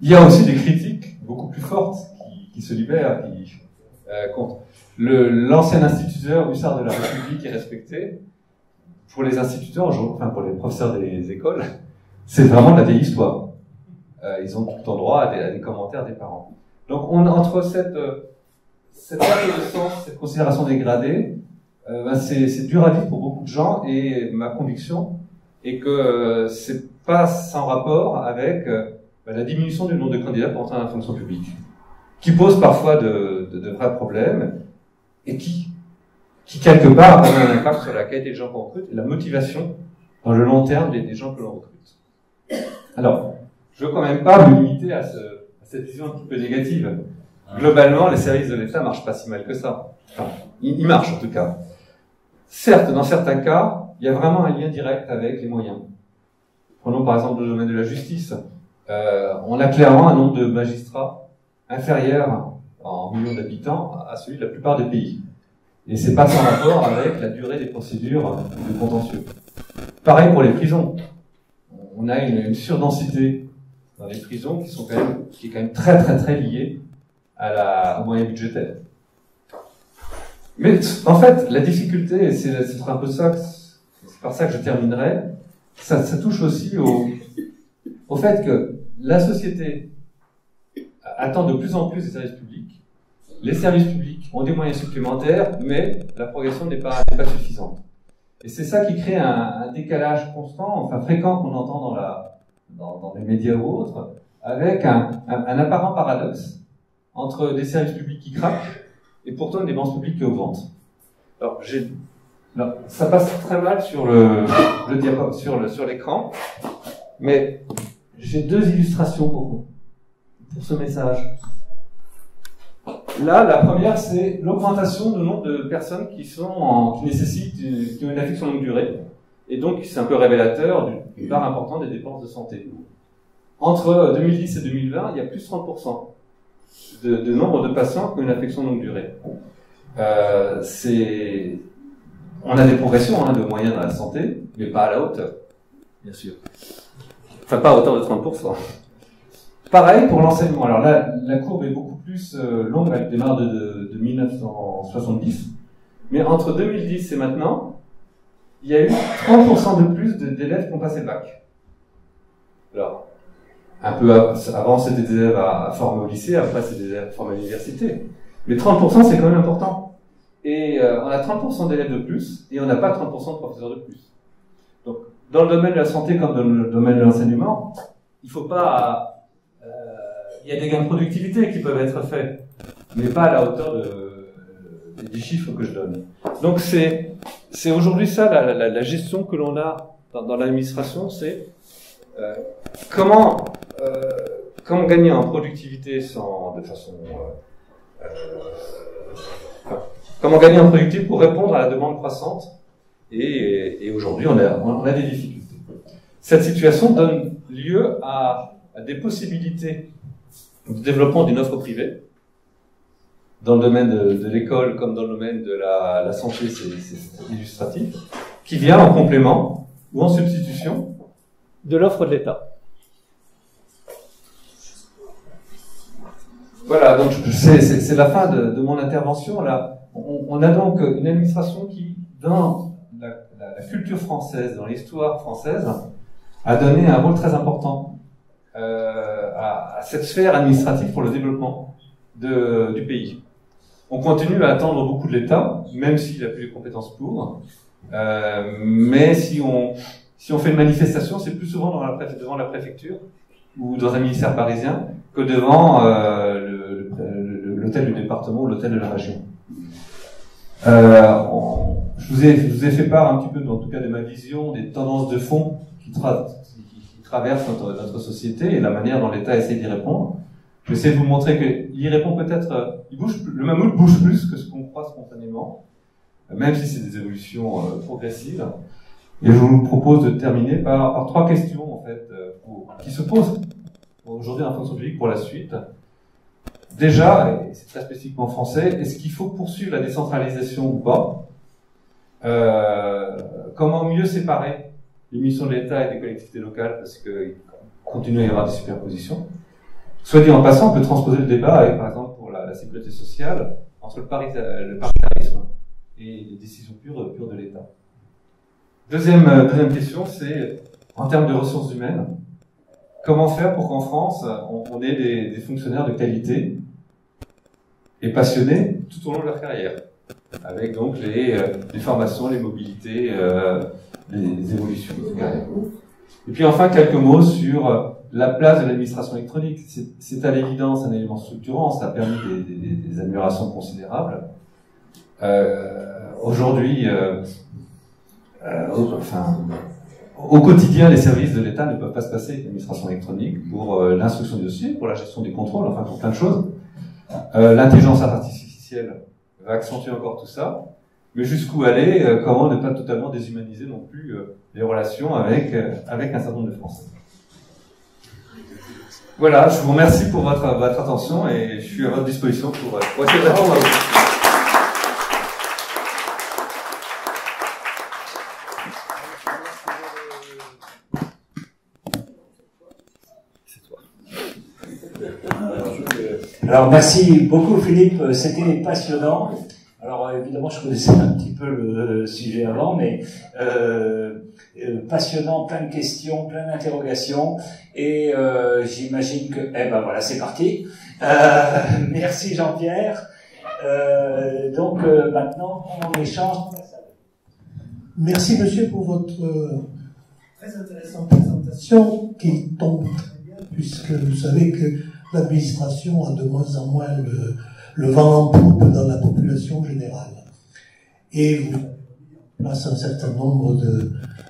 Il y a aussi des critiques beaucoup plus fortes qui se libèrent, contre. L'ancien instituteur hussard de la République est respecté. Pour les instituteurs, enfin pour les professeurs des écoles, c'est vraiment de la vieille histoire. Ils ont tout le temps droit à des commentaires des parents. Donc entre cette perte de sens, cette considération dégradée, c'est dur à vivre pour beaucoup de gens, et ma conviction est que c'est pas sans rapport avec la diminution du nombre de candidats pour entrer dans la fonction publique, qui pose parfois de vrais problèmes, et qui quelque part a un impact sur la qualité des gens qu'on recrute et la motivation dans le long terme des gens que l'on recrute. Alors, je veux quand même pas me limiter à cette vision un petit peu négative. Globalement, les services de l'État marchent pas si mal que ça. Enfin, ils marchent en tout cas. Certes, dans certains cas, il y a vraiment un lien direct avec les moyens. Prenons par exemple le domaine de la justice. On a clairement un nombre de magistrats inférieur en millions d'habitants à celui de la plupart des pays. Et c'est pas sans rapport avec la durée des procédures de contentieux. Pareil pour les prisons. On a une surdensité dans les prisons qui est quand même très très très liée aux moyens budgétaires. Mais en fait, la difficulté, et c'est un peu ça, c'est par ça que je terminerai, ça touche aussi au fait que la société attend de plus en plus des services publics. Les services publics ont des moyens supplémentaires, mais la progression n'est pas suffisante. Et c'est ça qui crée un décalage constant, enfin fréquent qu'on entend dans les médias ou autres, avec un apparent paradoxe entre des services publics qui craquent et pourtant une dépense publique qui augmente. Alors, ça passe très mal sur sur l'écran, mais j'ai deux illustrations pour vous, pour ce message. Là, la première, c'est l'augmentation du nombre de personnes qui ont une affection longue durée. Et donc, c'est un peu révélateur d'une part importante des dépenses de santé. Entre 2010 et 2020, il y a plus de 30% de nombre de patients qui ont une affection longue durée. On a des progressions de moyens dans la santé, mais pas à la hauteur, bien sûr. Enfin, pas à hauteur de 30%. Pareil pour l'enseignement. Alors là, la courbe est beaucoup plus longue, elle démarre de 1970. Mais entre 2010 et maintenant, il y a eu 30% de plus d'élèves qui ont passé le bac. Alors, un peu avant, c'était des élèves à former au lycée, après, c'est des élèves formés à l'université. Mais 30%, c'est quand même important. Et on a 30% d'élèves de plus, et on n'a pas 30% de professeurs de plus. Donc, dans le domaine de la santé comme dans le domaine de l'enseignement, il faut pas... il y a des gains de productivité qui peuvent être faits, mais pas à la hauteur des chiffres que je donne. Donc c'est aujourd'hui ça la gestion que l'on a dans l'administration, c'est comment gagner en productivité comment gagner en productivité pour répondre à la demande croissante. Et aujourd'hui on a des difficultés. Cette situation donne lieu à des possibilités de développement d'une offre privée. Dans le domaine de l'école comme dans le domaine de la santé, c'est illustratif, qui vient en complément ou en substitution de l'offre de l'État. Voilà, donc c'est la fin de mon intervention. Là, on a donc une administration qui, dans la culture française, dans l'histoire française, a donné un rôle très important à cette sphère administrative pour le développement du pays. On continue à attendre beaucoup de l'État, même s'il n'a plus les compétences pour. Mais si on fait une manifestation, c'est plus souvent devant la préfecture ou dans un ministère parisien que devant l'hôtel du département ou l'hôtel de la région. Je vous ai fait part un petit peu, en tout cas, de ma vision des tendances de fond qui traversent notre société et la manière dont l'État essaie d'y répondre. Je vais essayer de vous montrer qu'il y répond peut-être, le mammouth bouge plus que ce qu'on croit spontanément, même si c'est des évolutions progressives. Et je vous propose de terminer par trois questions, en fait, qui se posent aujourd'hui dans la fonction publique pour la suite. Déjà, et c'est très spécifiquement français, est-ce qu'il faut poursuivre la décentralisation ou pas? Comment mieux séparer les missions de l'État et des collectivités locales, parce qu'il continue à y avoir des superpositions. Soit dit en passant, on peut transposer le débat avec, par exemple, pour la sécurité sociale, entre le paritarisme et les décisions pures de l'État. Deuxième question, c'est, en termes de ressources humaines, comment faire pour qu'en France, on ait des fonctionnaires de qualité et passionnés tout au long de leur carrière, avec donc les formations, les mobilités, les évolutions de carrière. Et puis enfin, quelques mots sur la place de l'administration électronique. C'est à l'évidence un élément structurant, ça a permis des améliorations considérables. Aujourd'hui, au quotidien, les services de l'État ne peuvent pas se passer avec l'administration électronique pour l'instruction des dossiers, pour la gestion des contrôles, enfin pour plein de choses. L'intelligence artificielle va accentuer encore tout ça. Mais jusqu'où aller, comment ne pas totalement déshumaniser non plus les relations avec un certain nombre de Français. Voilà, je vous remercie pour votre attention et je suis à votre disposition pour essayer de répondre à vos questions. Alors merci beaucoup Philippe, c'était passionnant. Alors évidemment je connaissais un petit peu le sujet avant, mais passionnant, plein de questions, plein d'interrogations, et j'imagine que... Eh ben voilà, c'est parti. Merci Jean-Pierre. Donc maintenant on échange. Merci monsieur pour votre très intéressante présentation qui tombe très bien, puisque vous savez que l'administration a de moins en moins le vent en poupe dans la population générale. Et vous place un certain nombre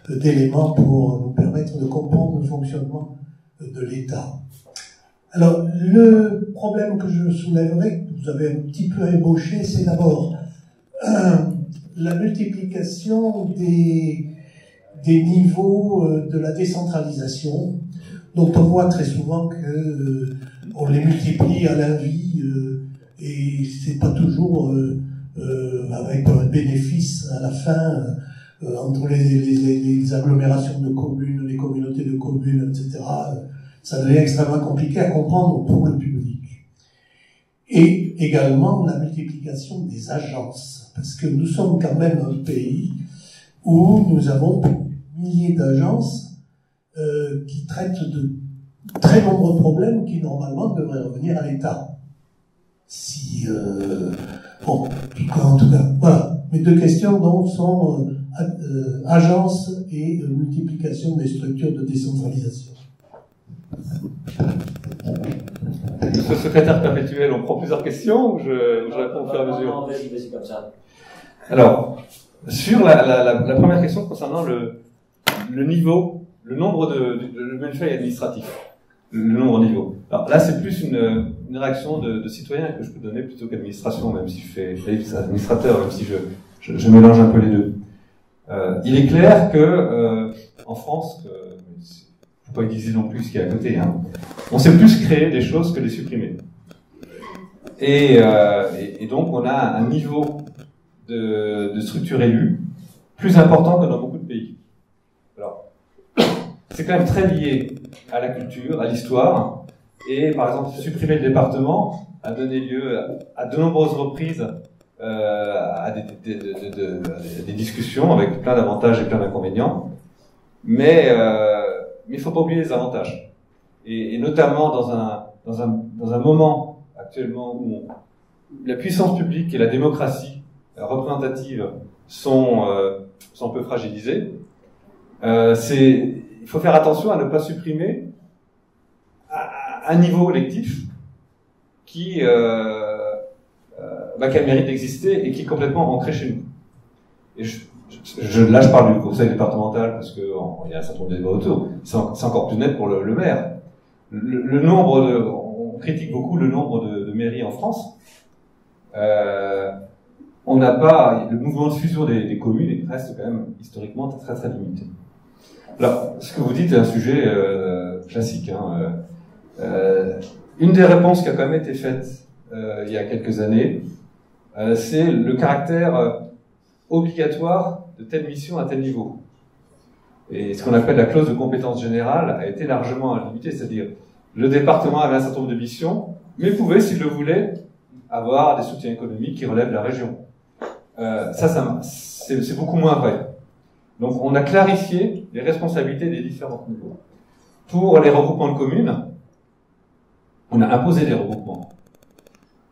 d'éléments pour nous permettre de comprendre le fonctionnement de l'État. Alors, le problème que je soulèverai, que vous avez un petit peu ébauché, c'est d'abord la multiplication des niveaux de la décentralisation, dont on voit très souvent que on les multiplie à l'invi et c'est pas toujours avec un bénéfice à la fin entre les agglomérations de communes, les communautés de communes, etc. Ça devient extrêmement compliqué à comprendre pour le public. Et également la multiplication des agences, parce que nous sommes quand même un pays où nous avons des milliers d'agences qui traitent de très nombreux problèmes qui normalement devraient revenir à l'État. Si bon, en tout cas, voilà. Mes deux questions donc sont agence et multiplication des structures de décentralisation. Monsieur le secrétaire perpétuel, on prend plusieurs questions ou je réponds au fur et à mesure? Non, vas-y, comme ça. Alors, sur la première question concernant le niveau, le nombre le millefeuille administratif, le nombre de niveaux. Alors là, c'est plus une réaction de citoyen que je peux donner plutôt qu'administration, même si je fais administrateur, même si je mélange un peu les deux. Il est clair que en France, faut pas utiliser non plus ce qui est à côté, hein, on sait plus créer des choses que les supprimer. Et donc on a un niveau de structure élue plus important que dans beaucoup de pays. Alors, c'est quand même très lié à la culture, à l'histoire, et par exemple supprimer le département a donné lieu à de nombreuses reprises à des discussions avec plein d'avantages et plein d'inconvénients, mais il faut pas oublier les avantages, et notamment dans un moment actuellement où la puissance publique et la démocratie représentative sont un peu fragilisées. Il faut faire attention à ne pas supprimer un niveau électif qui a le mérite d'exister et qui est complètement ancré chez nous. Et là, je parle du conseil départemental parce qu'il y a un certain nombre de débats autour. C'est encore plus net pour le maire. Le nombre on critique beaucoup le nombre de mairies en France. On n'a pas, le mouvement de fusion des communes reste quand même historiquement très très limité. Alors, ce que vous dites est un sujet classique. Hein. Une des réponses qui a quand même été faite il y a quelques années, c'est le caractère obligatoire de telle mission à tel niveau. Et ce qu'on appelle la clause de compétence générale a été largement limitée, c'est-à-dire le département avait un certain nombre de missions, mais pouvait, s'il le voulait, avoir des soutiens économiques qui relèvent de la région. C'est beaucoup moins vrai. Donc on a clarifié les responsabilités des différents niveaux. Pour les regroupements de communes, on a imposé des regroupements.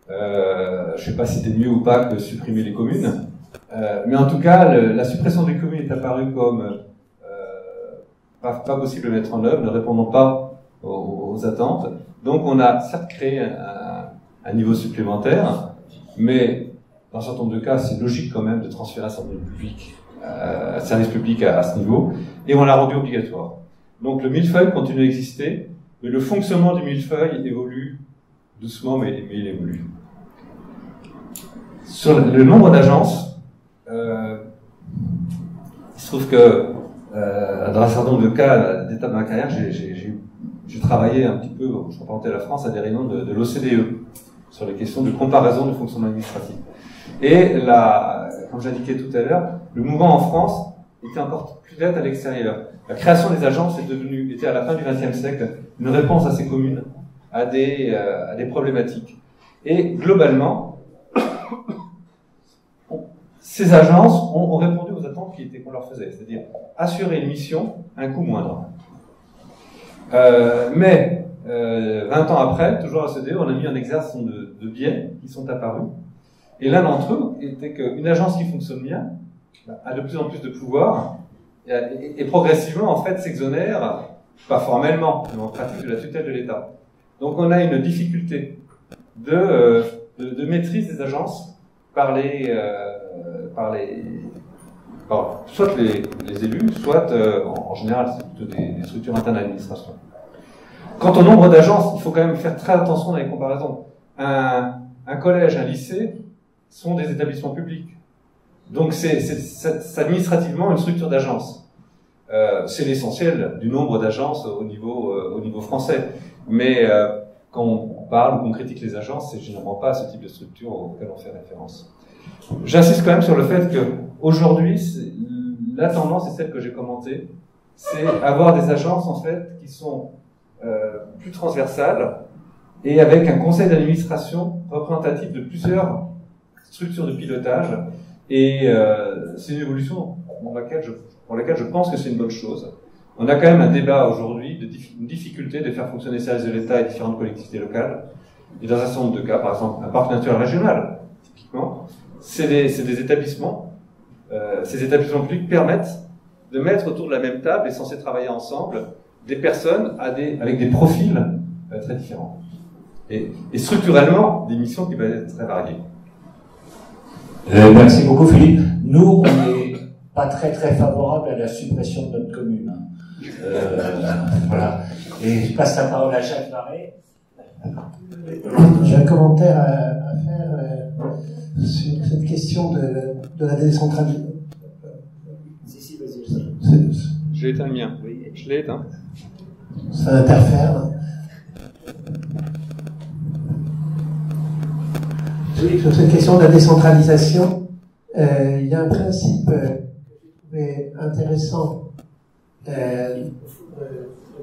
Je ne sais pas si c'était mieux ou pas que supprimer les communes, mais en tout cas, la suppression des communes est apparue comme pas possible de mettre en œuvre, ne répondant pas aux attentes. Donc on a certes créé un niveau supplémentaire, mais dans un certain nombre de cas, c'est logique quand même de transférer un certain nombre de public service public à ce niveau, et on l'a rendu obligatoire. Donc le millefeuille continue à exister, mais le fonctionnement du millefeuille évolue doucement, mais il évolue. Sur le nombre d'agences, il se trouve que dans un certain nombre de cas, d'étapes de ma carrière, j'ai travaillé un petit peu, je représentais la France à des réunions de l'OCDE sur les questions de comparaison du fonctionnement administratif. Et comme j'indiquais tout à l'heure, le mouvement en France était encore plus net à l'extérieur. La création des agences était à la fin du XXe siècle une réponse assez commune à des problématiques. Et globalement, ces agences ont répondu aux attentes qu'on leur faisait, c'est-à-dire assurer une mission à un coût moindre. Mais 20 ans après, toujours à l'OCDE, on a mis en exergue de biais qui sont apparus. Et l'un d'entre eux était qu'une agence qui fonctionne bien a de plus en plus de pouvoir et progressivement, en fait, s'exonère, pas formellement, mais en pratique, de la tutelle de l'État. Donc on a une difficulté de maîtrise des agences par soit les élus, soit en général c'est plutôt des structures internes à l'administration. Quant au nombre d'agences, il faut quand même faire très attention dans les comparaisons. Un collège, un lycée sont des établissements publics. Donc c'est administrativement une structure d'agence. C'est l'essentiel du nombre d'agences au niveau français. Mais quand on parle ou qu'on critique les agences, c'est généralement pas ce type de structure auquel on fait référence. J'insiste quand même sur le fait que aujourd'hui, la tendance, c'est celle que j'ai commentée, c'est avoir des agences en fait qui sont plus transversales et avec un conseil d'administration représentatif de plusieurs structures de pilotage. Et c'est une évolution pour laquelle je pense que c'est une bonne chose. On a quand même un débat aujourd'hui une difficulté de faire fonctionner les services de l'État et différentes collectivités locales. Et dans un certain nombre de cas, par exemple, un parc naturel régional, typiquement, c'est des établissements. Ces établissements publics permettent de mettre autour de la même table et censés travailler ensemble des personnes avec des profils très différents. Et structurellement, des missions qui peuvent être très variées. Merci beaucoup, Philippe. Nous, on n'est pas très favorable à la suppression de notre commune. Voilà. Et je passe la parole à Jacques Marais. J'ai un commentaire à faire sur cette question de la décentralisation. Si, vas-y. J'ai éteint le mien. Oui. Je l'ai éteint. Ça interfère. Sur cette question de la décentralisation, il y a un principe intéressant de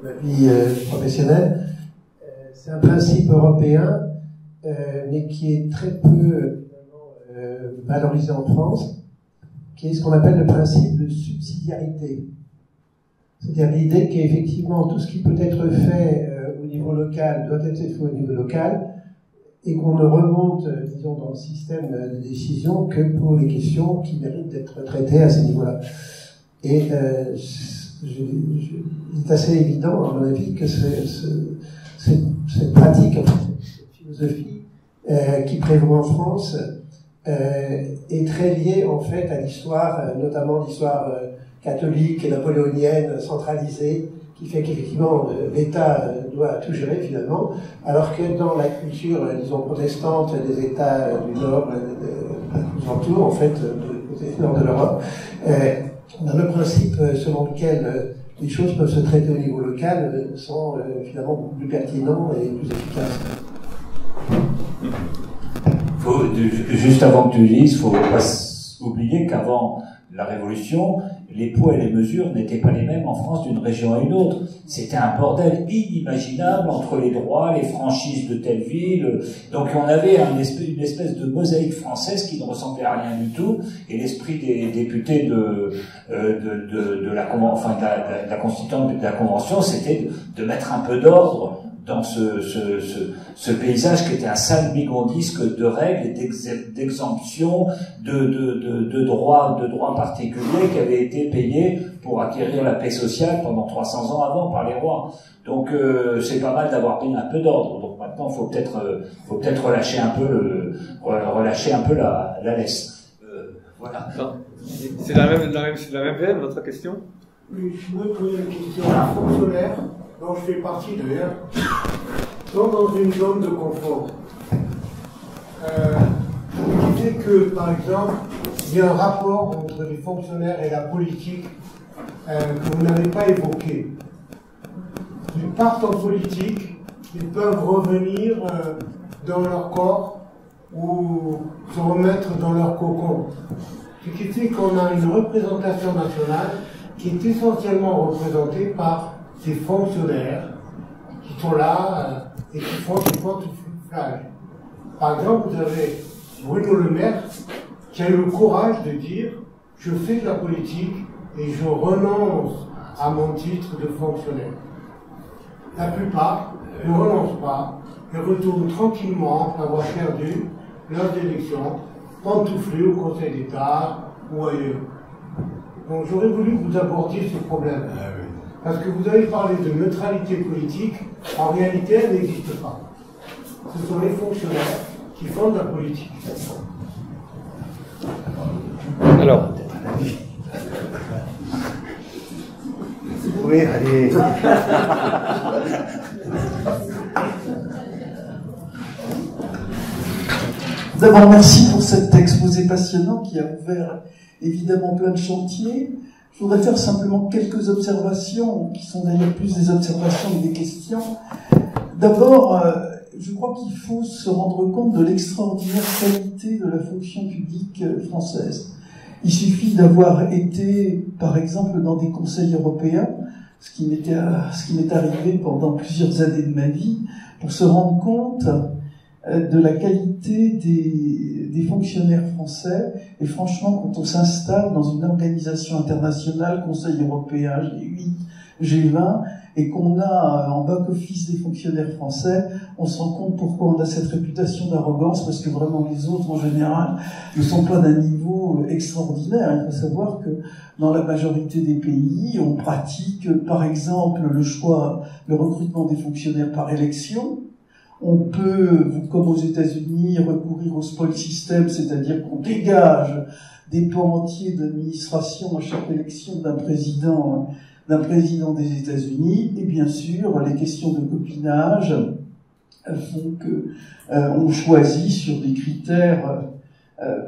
ma vie professionnelle. C'est un principe européen, mais qui est très peu valorisé en France, qui est ce qu'on appelle le principe de subsidiarité. C'est-à-dire l'idée qu'effectivement tout ce qui peut être fait au niveau local doit être fait au niveau local, et qu'on ne remonte, disons, dans le système de décision que pour les questions qui méritent d'être traitées à ce niveau-là. Et il est assez évident, à mon avis, que cette pratique, cette philosophie qui prévaut en France est très liée, en fait, à l'histoire, notamment l'histoire catholique et napoléonienne centralisée, qui fait qu'effectivement l'État doit tout gérer finalement, alors que dans la culture, disons, protestante des États du Nord, des alentours, en fait, du nord de l'Europe, on a le principe selon lequel les choses peuvent se traiter au niveau local sont finalement beaucoup plus pertinents et plus efficaces. Juste avant que tu dises, il ne faut pas oublier qu'avant la Révolution, les poids et les mesures n'étaient pas les mêmes en France d'une région à une autre. C'était un bordel inimaginable entre les droits, les franchises de telle ville. Donc on avait une espèce de mosaïque française qui ne ressemblait à rien du tout. Et l'esprit des députés de la constituante de la Convention, c'était de mettre un peu d'ordre dans ce paysage qui était un sale bigondisque de règles et d'exemptions, de droits particuliers qui avaient été payés pour acquérir la paix sociale pendant 300 ans avant par les rois. Donc c'est pas mal d'avoir mis un peu d'ordre. Donc maintenant faut peut-être relâcher un peu la laisse. Voilà. C'est la même veine, votre question? Oui, je me pose la question. Les fonctionnaires, dont je fais partie d'ailleurs, sont dans une zone de confort. Vous disiez que, par exemple, il y a un rapport entre les fonctionnaires et la politique que vous n'avez pas évoqué. Ils partent en politique, ils peuvent revenir dans leur corps ou se remettre dans leur cocon. Ce qui fait qu'on a une représentation nationale qui est essentiellement représentée par ces fonctionnaires qui sont là et qui font des pantouflages. Par exemple, vous avez Bruno Le Maire qui a eu le courage de dire « Je fais de la politique et je renonce à mon titre de fonctionnaire ». La plupart ne renoncent pas et retournent tranquillement après avoir perdu leurs élections, pantouflés au Conseil d'État ou ailleurs. Donc j'aurais voulu que vous abordiez ce problème. Parce que vous avez parlé de neutralité politique, en réalité elle n'existe pas. Ce sont les fonctionnaires qui font de la politique. Alors. Oui, allez. D'abord, merci pour cet exposé passionnant qui a ouvert évidemment plein de chantiers. Je voudrais faire simplement quelques observations, qui sont d'ailleurs plus des observations que des questions. D'abord, je crois qu'il faut se rendre compte de l'extraordinaire qualité de la fonction publique française. Il suffit d'avoir été, par exemple, dans des conseils européens, ce qui m'est arrivé pendant plusieurs années de ma vie, pour se rendre compte de la qualité des fonctionnaires français. Et franchement, quand on s'installe dans une organisation internationale, Conseil européen, G8, G20, et qu'on a en back-office des fonctionnaires français, on se rend compte pourquoi on a cette réputation d'arrogance, parce que vraiment les autres, en général, ne sont pas d'un niveau extraordinaire. Il faut savoir que dans la majorité des pays, on pratique, par exemple, le recrutement des fonctionnaires par élection. On peut, comme aux États-Unis, recourir au spoil system, c'est-à-dire qu'on dégage des pans entiers d'administration à chaque élection d'un président des États-Unis. Et bien sûr, les questions de copinage font que on choisit sur des critères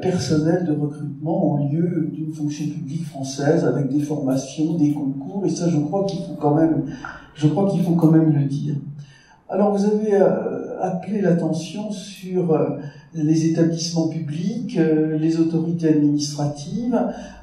personnels de recrutement au lieu d'une fonction publique française avec des formations, des concours. Et ça, je crois qu'il faut quand même le dire. Alors, vous avez appelé l'attention sur les établissements publics, les autorités administratives.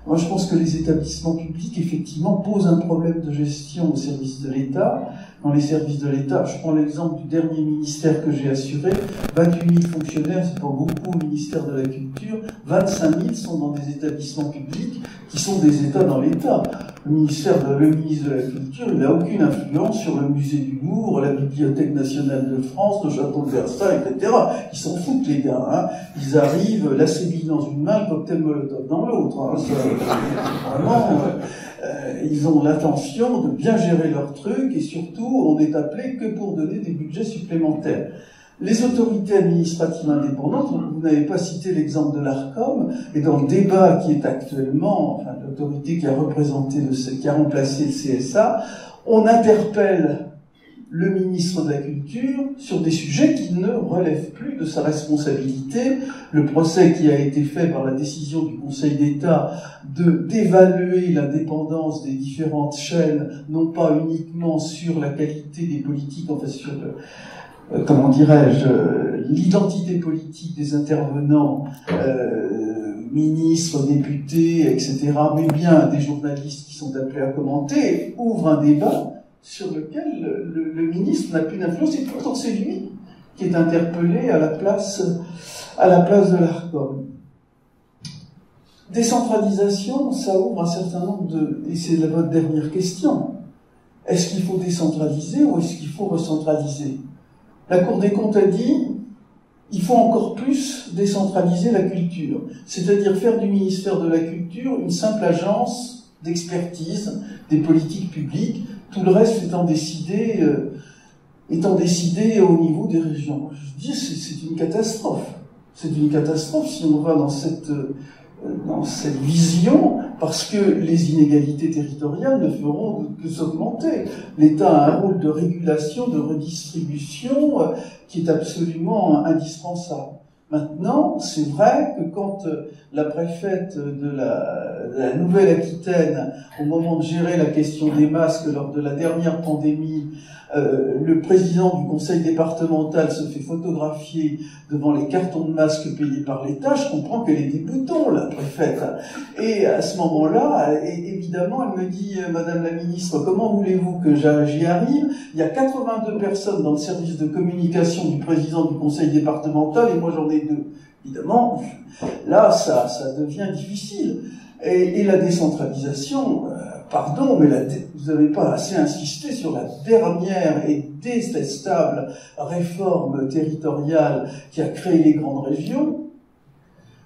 Moi, je pense que les établissements publics, effectivement, posent un problème de gestion au service de l'État. Dans les services de l'État, je prends l'exemple du dernier ministère que j'ai assuré, 28 000 fonctionnaires, c'est pas beaucoup au ministère de la Culture, 25 000 sont dans des établissements publics qui sont des États dans l'État. Le ministre de la Culture, il n'a aucune influence sur le musée du Louvre, la Bibliothèque nationale de France, le château de Versailles, etc. Ils s'en foutent, les gars. Hein. Ils arrivent, la sébille dans une main, le cocktail Molotov dans l'autre. Hein. Vraiment, ils ont l'intention de bien gérer leur truc et surtout, on n'est appelé que pour donner des budgets supplémentaires. Les autorités administratives indépendantes, vous n'avez pas cité l'exemple de l'ARCOM, et dans le débat qui est actuellement, enfin l'autorité qui a remplacé le CSA, on interpelle le ministre de la Culture sur des sujets qui ne relèvent plus de sa responsabilité. Le procès qui a été fait par la décision du Conseil d'État d'évaluer l'indépendance des différentes chaînes, non pas uniquement sur la qualité des politiques, enfin sur l'identité politique des intervenants, ministres, députés, etc., mais bien des journalistes qui sont appelés à commenter, ouvre un débat sur lequel le ministre n'a plus d'influence, et pourtant c'est lui qui est interpellé à la place de l'ARCOM. Décentralisation, ça ouvre un certain nombre et c'est votre dernière question. Est-ce qu'il faut décentraliser ou est-ce qu'il faut recentraliser? La Cour des comptes a dit, il faut encore plus décentraliser la culture. C'est-à-dire faire du ministère de la Culture une simple agence d'expertise des politiques publiques, tout le reste étant décidé au niveau des régions. Je dis, c'est une catastrophe. C'est une catastrophe si on va dans cette dans cette vision, parce que les inégalités territoriales ne feront que s'augmenter. L'État a un rôle de régulation, de redistribution qui est absolument indispensable. Maintenant, c'est vrai que quand la préfète de la Nouvelle-Aquitaine, au moment de gérer la question des masques lors de la dernière pandémie, le président du conseil départemental se fait photographier devant les cartons de masques payés par l'État, je comprends qu'elle est des boutons, la préfète. Et à ce moment-là, évidemment, elle me dit, Madame la ministre, comment voulez-vous que j'y arrive? Il y a 82 personnes dans le service de communication du président du conseil départemental et moi j'en ai 2. Évidemment, là, ça devient difficile. Et la décentralisation, pardon, mais vous n'avez pas assez insisté sur la dernière et détestable réforme territoriale qui a créé les grandes régions.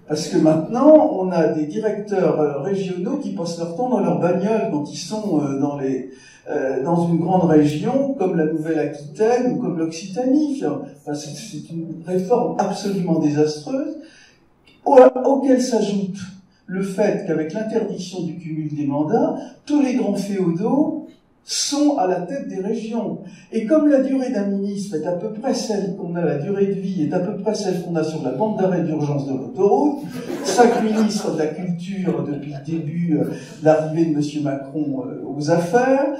Parce que maintenant, on a des directeurs régionaux qui passent leur temps dans leur bagnole quand ils sont dans une grande région comme la Nouvelle-Aquitaine ou comme l'Occitanie. Enfin, c'est une réforme absolument désastreuse, auquel s'ajoute le fait qu'avec l'interdiction du cumul des mandats, tous les grands féodaux sont à la tête des régions. Et comme la durée d'un ministre est à peu près celle qu'on a, la durée de vie est à peu près celle qu'on a sur la bande d'arrêt d'urgence de l'autoroute, 5 ministres de la culture depuis le début de l'arrivée de M. Macron aux affaires,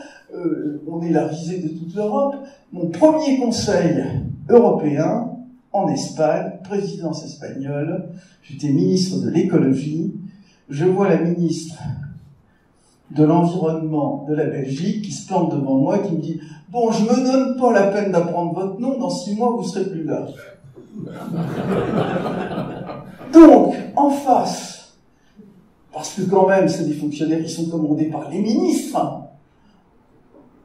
on est la risée de toute l'Europe. Mon premier conseil européen, en Espagne, présidence espagnole, j'étais ministre de l'écologie, je vois la ministre de l'environnement de la Belgique qui se plante devant moi et qui me dit « Bon, je me donne pas la peine d'apprendre votre nom, dans 6 mois vous serez plus là. » Donc, en face, parce que quand même c'est des fonctionnaires qui sont commandés par les ministres,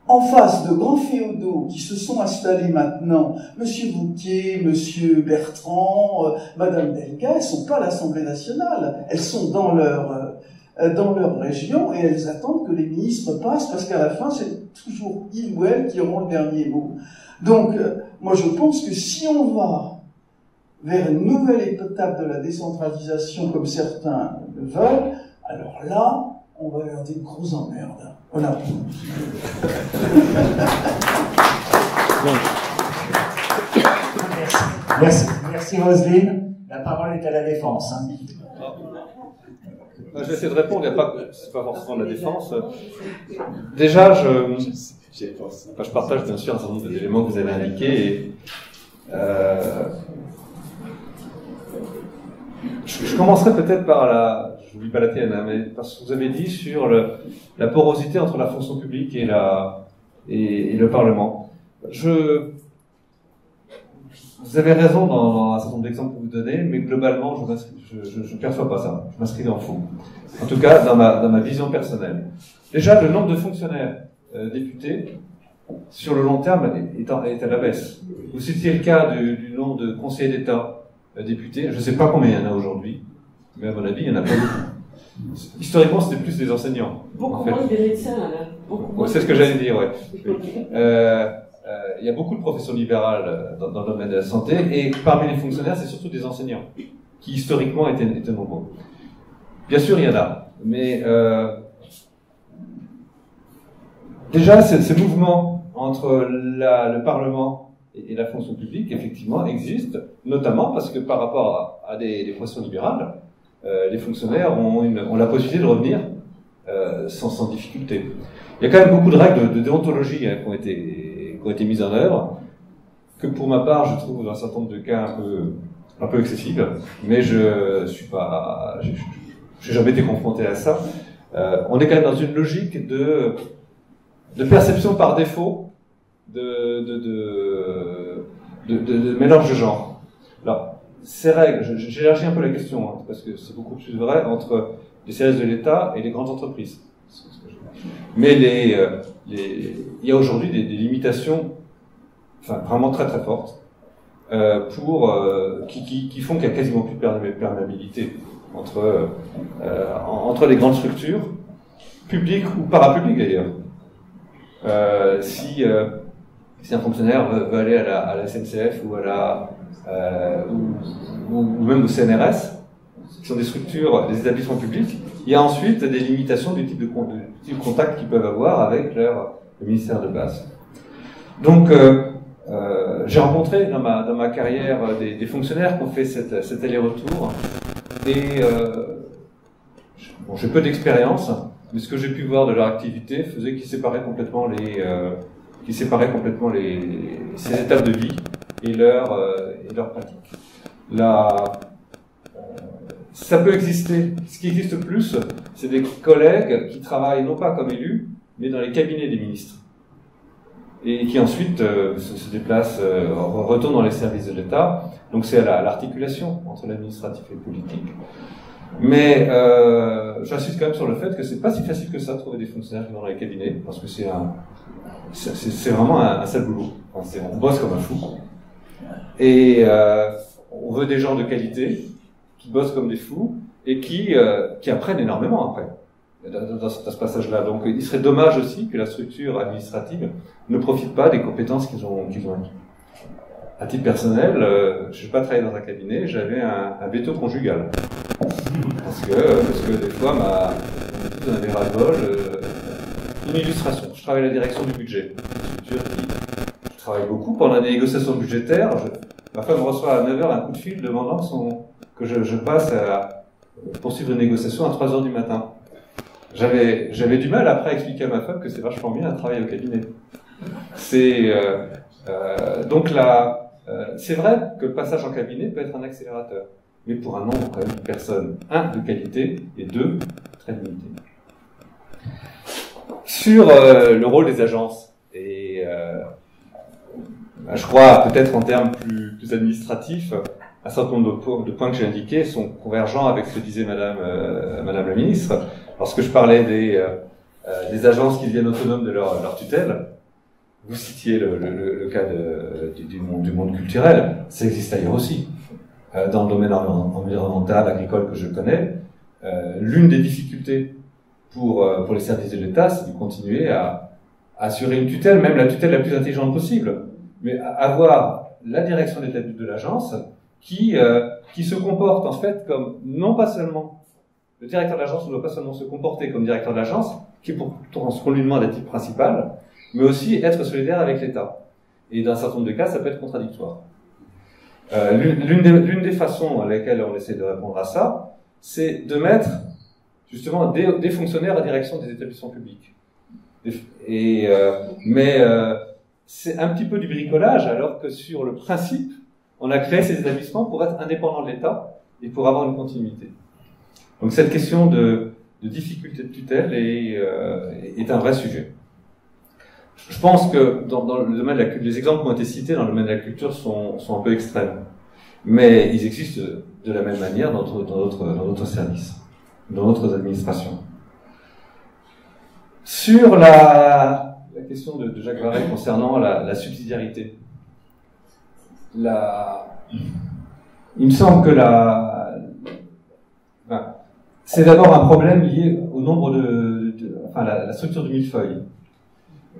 en face de grands féodaux qui se sont installés maintenant, Monsieur Bouquet, Monsieur Bertrand, Madame Delga, elles sont pas à l'Assemblée nationale, elles sont dans leur région et elles attendent que les ministres passent parce qu'à la fin c'est toujours ils ou elles qui auront le dernier mot. Donc moi je pense que si on va vers une nouvelle étape de la décentralisation comme certains le veulent, alors là on va vers des gros emmerdes. Voilà. Merci Roselyne. La parole est à la défense. Hein. Je vais essayer de répondre, c'est pas forcément de la défense. Déjà, je partage bien sûr un certain nombre d'éléments que vous avez indiqués. Et, je commencerai peut-être par je n'oublie pas la tienne, hein, mais parce que vous avez dit sur la porosité entre la fonction publique et le Parlement. Vous avez raison dans un certain nombre d'exemples que vous donnez, mais globalement, je perçois pas ça. Je m'inscris dans le fond. En tout cas, dans ma vision personnelle. Déjà, le nombre de fonctionnaires députés, sur le long terme, est à la baisse. Vous citiez le cas du nombre de conseillers d'État députés. Je ne sais pas combien il y en a aujourd'hui, mais à mon avis, il n'y en a pas beaucoup. Historiquement, c'était plus des enseignants. Beaucoup moins des médecins, là. C'est ce que j'allais dire, ouais. Il y a beaucoup de professions libérales dans le domaine de la santé, et parmi les fonctionnaires, c'est surtout des enseignants, qui historiquement étaient nombreux. Bien sûr, il y en a, mais déjà, ces mouvements entre le Parlement et la fonction publique, effectivement, existent, notamment parce que par rapport à des professions libérales, les fonctionnaires ont la possibilité de revenir sans difficulté. Il y a quand même beaucoup de règles de déontologie qui ont été mises en œuvre, que pour ma part, je trouve dans un certain nombre de cas un peu excessives, mais je j'ai jamais été confronté à ça. On est quand même dans une logique de perception par défaut de mélange de genre. Alors, ces règles, j'élargis un peu la question, hein, parce que c'est beaucoup plus vrai entre les services de l'État et les grandes entreprises. Mais il y a aujourd'hui des limitations, enfin vraiment très très fortes, qui font qu'il n'y a quasiment plus de perméabilité entre les grandes structures, publiques ou parapubliques d'ailleurs. Si un fonctionnaire veut aller à la SNCF ou ou même au CNRS, qui sont des structures, des établissements publics. Il y a ensuite des limitations du type de contact qu'ils peuvent avoir avec le ministère de base. Donc, j'ai rencontré dans ma carrière des fonctionnaires qui ont fait cet aller-retour, et bon, j'ai peu d'expérience, mais ce que j'ai pu voir de leur activité faisait qu'ils séparaient complètement ces étapes de vie et leur pratique. Ça peut exister. Ce qui existe plus, c'est des collègues qui travaillent non pas comme élus, mais dans les cabinets des ministres. Et qui ensuite se déplacent, retournent dans les services de l'État. Donc c'est l'articulation entre l'administratif et le politique. Mais j'insiste quand même sur le fait que c'est pas si facile que ça de trouver des fonctionnaires qui vont dans les cabinets, parce que c'est vraiment un sale boulot. Enfin, on bosse comme un fou. Et on veut des gens de qualité, qui bossent comme des fous, et qui apprennent énormément après, dans ce passage-là. Donc il serait dommage aussi que la structure administrative ne profite pas des compétences qu'ils ont acquises. À titre personnel, je n'ai pas travaillé dans un cabinet, j'avais un veto conjugal. Parce que des fois, on avait ras-le-bol. Une illustration, je travaille à la direction du budget. Une structure je travaille beaucoup pendant les négociations budgétaires. Ma femme reçoit à 9h un coup de fil demandant que je passe à poursuivre une négociation à 3h du matin. J'avais du mal après à expliquer à ma femme que c'est vachement bien de travailler au cabinet. Donc là, c'est vrai que le passage en cabinet peut être un accélérateur, mais pour un nombre quand même de personnes, 1, de qualité, et 2, très limité. Sur le rôle des agences, et je crois peut-être en termes plus administratifs, un certain nombre de points que j'ai indiqués sont convergents avec ce que disait Madame la Ministre. Lorsque je parlais des agences qui deviennent autonomes de leur tutelle, vous citiez le cas du monde culturel, ça existe ailleurs aussi. Dans le domaine environnemental, agricole que je connais, l'une des difficultés pour les services de l'État, c'est de continuer à assurer une tutelle, même la tutelle la plus intelligente possible, mais avoir la direction de l'agence qui se comporte en fait comme, non pas seulement, le directeur de l'agence ne doit pas seulement se comporter comme directeur de l'agence, qui est pourtant ce qu'on lui demande à titre principal, mais aussi être solidaire avec l'État. Et dans un certain nombre de cas, ça peut être contradictoire. L'une des façons à laquelle on essaie de répondre à ça, c'est de mettre justement des fonctionnaires à direction des établissements publics. Mais c'est un petit peu du bricolage, alors que sur le principe, on a créé ces établissements pour être indépendants de l'État et pour avoir une continuité. Donc cette question de difficulté de tutelle est un vrai sujet. Je pense que dans le domaine de la culture, les exemples qui ont été cités dans le domaine de la culture sont un peu extrêmes, mais ils existent de la même manière dans d'autres services, dans d'autres administrations. Sur la question de Jacques Varret concernant la subsidiarité, il me semble que c'est d'abord un problème lié au nombre la structure du millefeuille.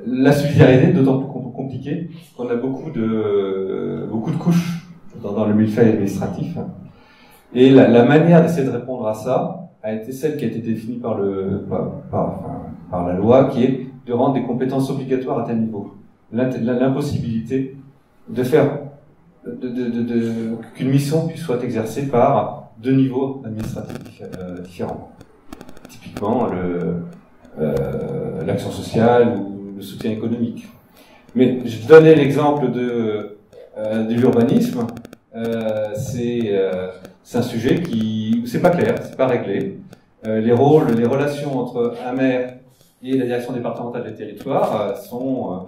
La subsidiarité est d'autant plus compliquée qu'on a beaucoup de couches dans le millefeuille administratif. Et la manière d'essayer de répondre à ça a été celle qui a été définie par la loi, qui est de rendre des compétences obligatoires à tel niveau. L'impossibilité de faire qu'une mission puisse soit exercée par 2 niveaux administratifs différents. Typiquement, l'action sociale ou le soutien économique. Mais je donnais l'exemple de l'urbanisme. C'est un sujet qui c'est pas clair, c'est pas réglé. Les relations entre un maire et la direction départementale des territoires sont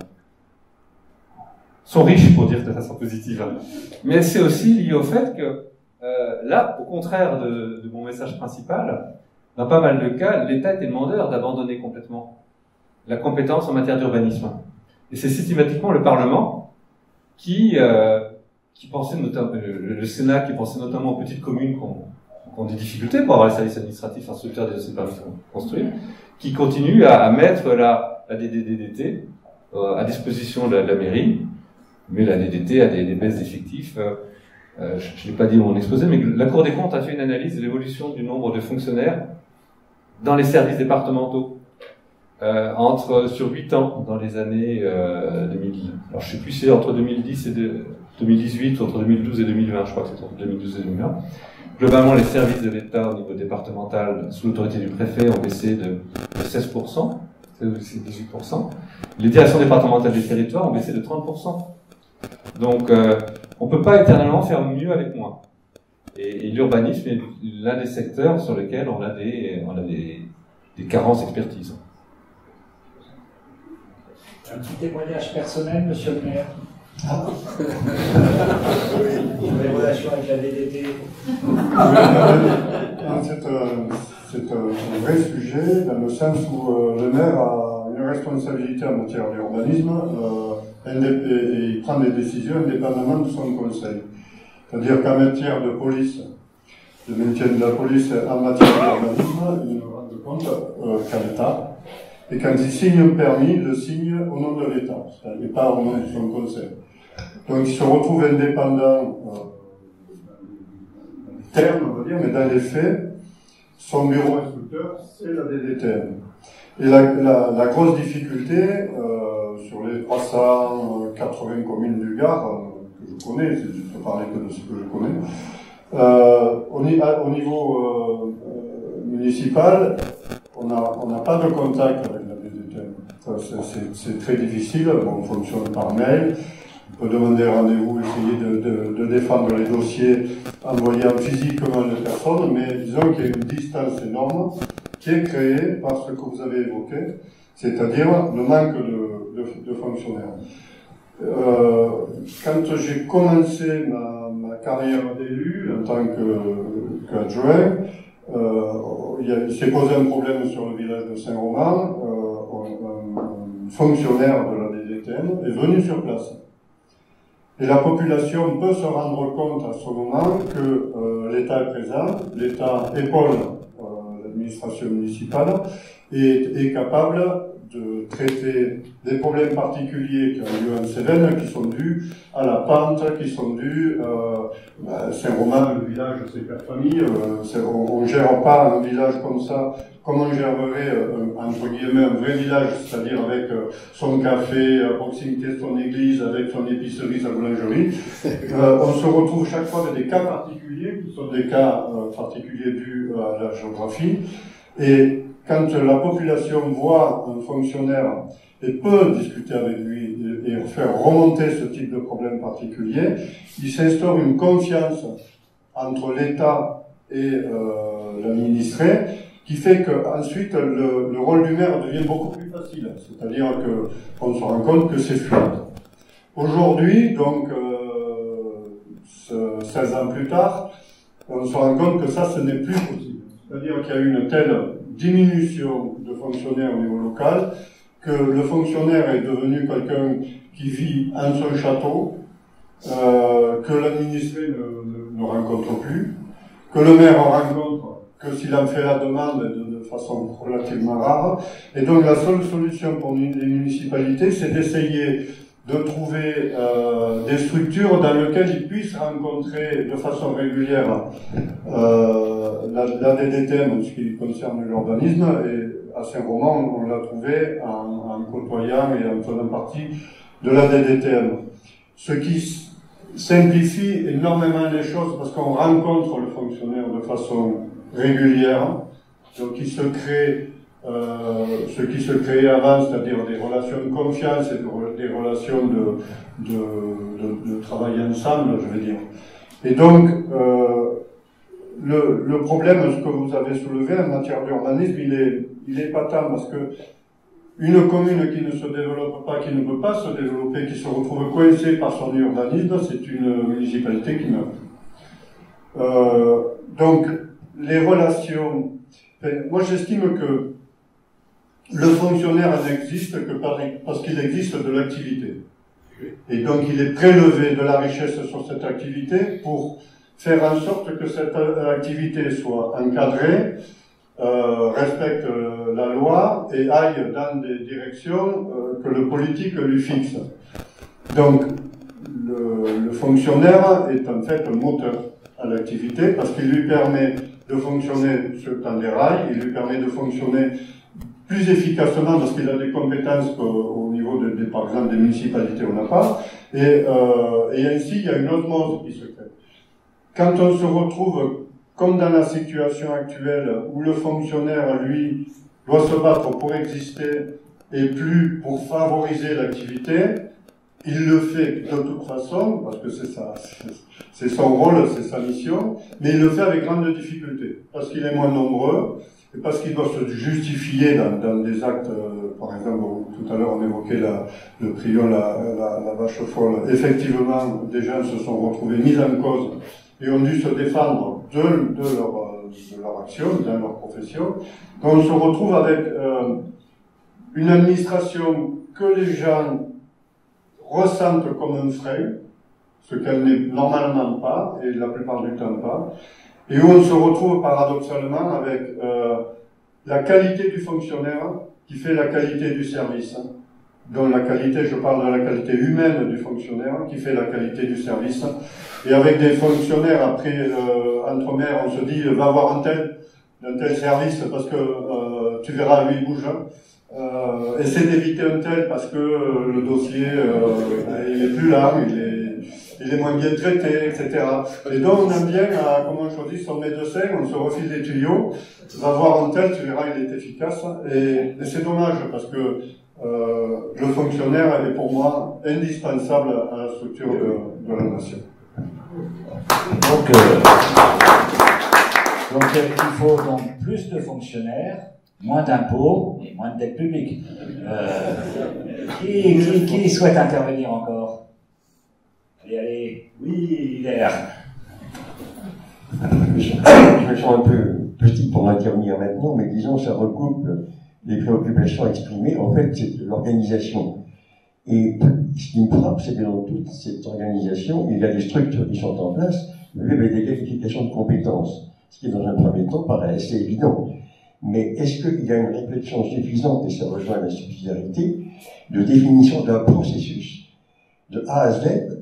riches, pour dire de façon positive. Mais c'est aussi lié au fait que là, au contraire de mon message principal, dans pas mal de cas, l'État était demandeur d'abandonner complètement la compétence en matière d'urbanisme. Et c'est systématiquement le Parlement qui pensait notamment, le Sénat qui pensait notamment aux petites communes qui ont des difficultés pour avoir les services administratifs instructeurs des dossiers de permis de construire, qui continue à mettre la DDT à disposition de la mairie, mais la DDT a des baisses d'effectifs je ne l'ai pas dit dans mon exposé, mais la Cour des comptes a fait une analyse de l'évolution du nombre de fonctionnaires dans les services départementaux sur 8 ans dans les années 2010. Alors je ne sais plus si c'est entre 2010 et 2018 ou entre 2012 et 2020, je crois que c'est entre 2012 et 2020. Globalement, les services de l'État au niveau départemental, sous l'autorité du préfet, ont baissé de 16%, c'est 18%. Les directions départementales des territoires ont baissé de 30%. Donc, on ne peut pas éternellement faire mieux avec moins. Et l'urbanisme est l'un des secteurs sur lesquels on a des carences d'expertise. Un petit témoignage personnel, monsieur le maire. Ah. Les relations avec la DDT. C'est un vrai sujet, dans le sens où le maire a une responsabilité en matière d'urbanisme et il prend des décisions indépendamment de son conseil. C'est-à-dire qu'en matière de police, de maintien de la police en matière d'urbanisme, il ne rend compte qu'à l'État. Et quand il signe un permis, il le signe au nom de l'État, et pas au nom de son conseil. Donc il se retrouve indépendant dans les termes, on va dire, mais dans les faits, son bureau instructeur, c'est la DDTM. Et la grosse difficulté, sur les 380 communes du Gard, que je connais, je ne peux parler que de ce que je connais, au niveau municipal, on n'a pas de contact avec la DDTM. C'est très difficile, on fonctionne par mail. On peut demander rendez-vous, essayer de défendre les dossiers en voyant physiquement les personnes, mais disons qu'il y a une distance énorme qui est créée par ce que vous avez évoqué, c'est-à-dire le manque de fonctionnaires. Quand j'ai commencé ma carrière d'élu en tant qu'adjoint, il s'est posé un problème sur le village de Saint-Romain. Un fonctionnaire de la DDTM est venu sur place. Et la population peut se rendre compte à ce moment que l'État est présent, l'État épaule l'administration municipale et est capable de traiter des problèmes particuliers qui ont lieu en Cévennes, qui sont dus à la pente, qui sont dus Saint-Romain, le village, c'est 4 familles, on ne gère pas un village comme ça, comme on gérerait, entre guillemets, un vrai village, c'est-à-dire avec son café, à proximité de son église, avec son épicerie, sa boulangerie. On se retrouve chaque fois avec des cas particuliers, qui sont des cas particuliers dus à la géographie. Et quand la population voit un fonctionnaire et peut discuter avec lui et faire remonter ce type de problème particulier, il s'instaure une confiance entre l'État et l'administré qui fait qu'ensuite le rôle du maire devient beaucoup plus facile. C'est-à-dire qu'on se rend compte que c'est fluide. Aujourd'hui, donc 16 ans plus tard, on se rend compte que ça, ce n'est plus possible. C'est-à-dire qu'il y a une telle diminution de fonctionnaires au niveau local que le fonctionnaire est devenu quelqu'un qui vit en son château, que l'administré ne rencontre plus, que le maire en rencontre que s'il en fait la demande de façon relativement rare. Et donc la seule solution pour les municipalités, c'est d'essayer de trouver des structures dans lesquelles ils puissent rencontrer de façon régulière la DDTM en ce qui concerne l'urbanisme. Et à Saint-Romain, on l'a trouvé en côtoyant et en faisant partie de la DDTM. Ce qui simplifie énormément les choses parce qu'on rencontre le fonctionnaire de façon régulière. Donc il se crée ce qui se créait avant, c'est-à-dire des relations de confiance et des relations de travail ensemble, je veux dire. Et donc, le problème, ce que vous avez soulevé en matière d'urbanisme, il est patent parce que une commune qui ne se développe pas, qui ne peut pas se développer, qui se retrouve coincée par son urbanisme, c'est une municipalité qui meurt. Donc, les relations... Moi, j'estime que le fonctionnaire n'existe que parce qu'il existe de l'activité. Et donc, il est prélevé de la richesse sur cette activité pour faire en sorte que cette activité soit encadrée, respecte la loi et aille dans des directions que le politique lui fixe. Donc, le fonctionnaire est en fait un moteur à l'activité parce qu'il lui permet de fonctionner dans des rails, il lui permet de fonctionner plus efficacement parce qu'il a des compétences qu'au niveau, par exemple, des municipalités, on n'a pas. Et ainsi, il y a une osmose qui se crée. Quand on se retrouve, comme dans la situation actuelle, où le fonctionnaire, lui, doit se battre pour exister et plus pour favoriser l'activité, il le fait de toute façon, parce que c'est son rôle, c'est sa mission, mais il le fait avec grande difficulté, parce qu'il est moins nombreux, et parce qu'il doit se justifier dans des actes, par exemple, tout à l'heure on évoquait le prion, la vache folle. Effectivement, des gens se sont retrouvés mis en cause et ont dû se défendre de leur action, dans leur profession. Donc on se retrouve avec une administration que les gens ressentent comme un frein, ce qu'elle n'est normalement pas, et la plupart du temps pas, et où on se retrouve paradoxalement avec la qualité du fonctionnaire qui fait la qualité du service. Dont la qualité, je parle de la qualité humaine du fonctionnaire, qui fait la qualité du service. Et avec des fonctionnaires, après, entre maires, on se dit, va voir un tel service parce que tu verras, lui, il bouge. Essaie d'éviter un tel parce que le dossier, il est plus là, il est moins bien traité, etc. Et donc on aime bien, comme on choisit son médecin, on se refile des tuyaux, va voir un tel, tu verras, il est efficace. Et c'est dommage parce que le fonctionnaire est pour moi indispensable à la structure de la nation. Donc il faut donc plus de fonctionnaires, moins d'impôts et moins de dette publique. Qui souhaite intervenir encore? Allez, oui, Hilaire. Je me sens un peu petit pour intervenir maintenant, mais disons, ça recoupe les préoccupations exprimées. En fait, c'est l'organisation. Et ce qui me frappe, c'est que dans toute cette organisation, il y a des structures qui sont en place, mais avec des qualifications de compétences, ce qui, dans un premier temps, paraît assez évident. Mais est-ce qu'il y a une réflexion suffisante, et ça rejoint la subsidiarité, de définition d'un processus de A à Z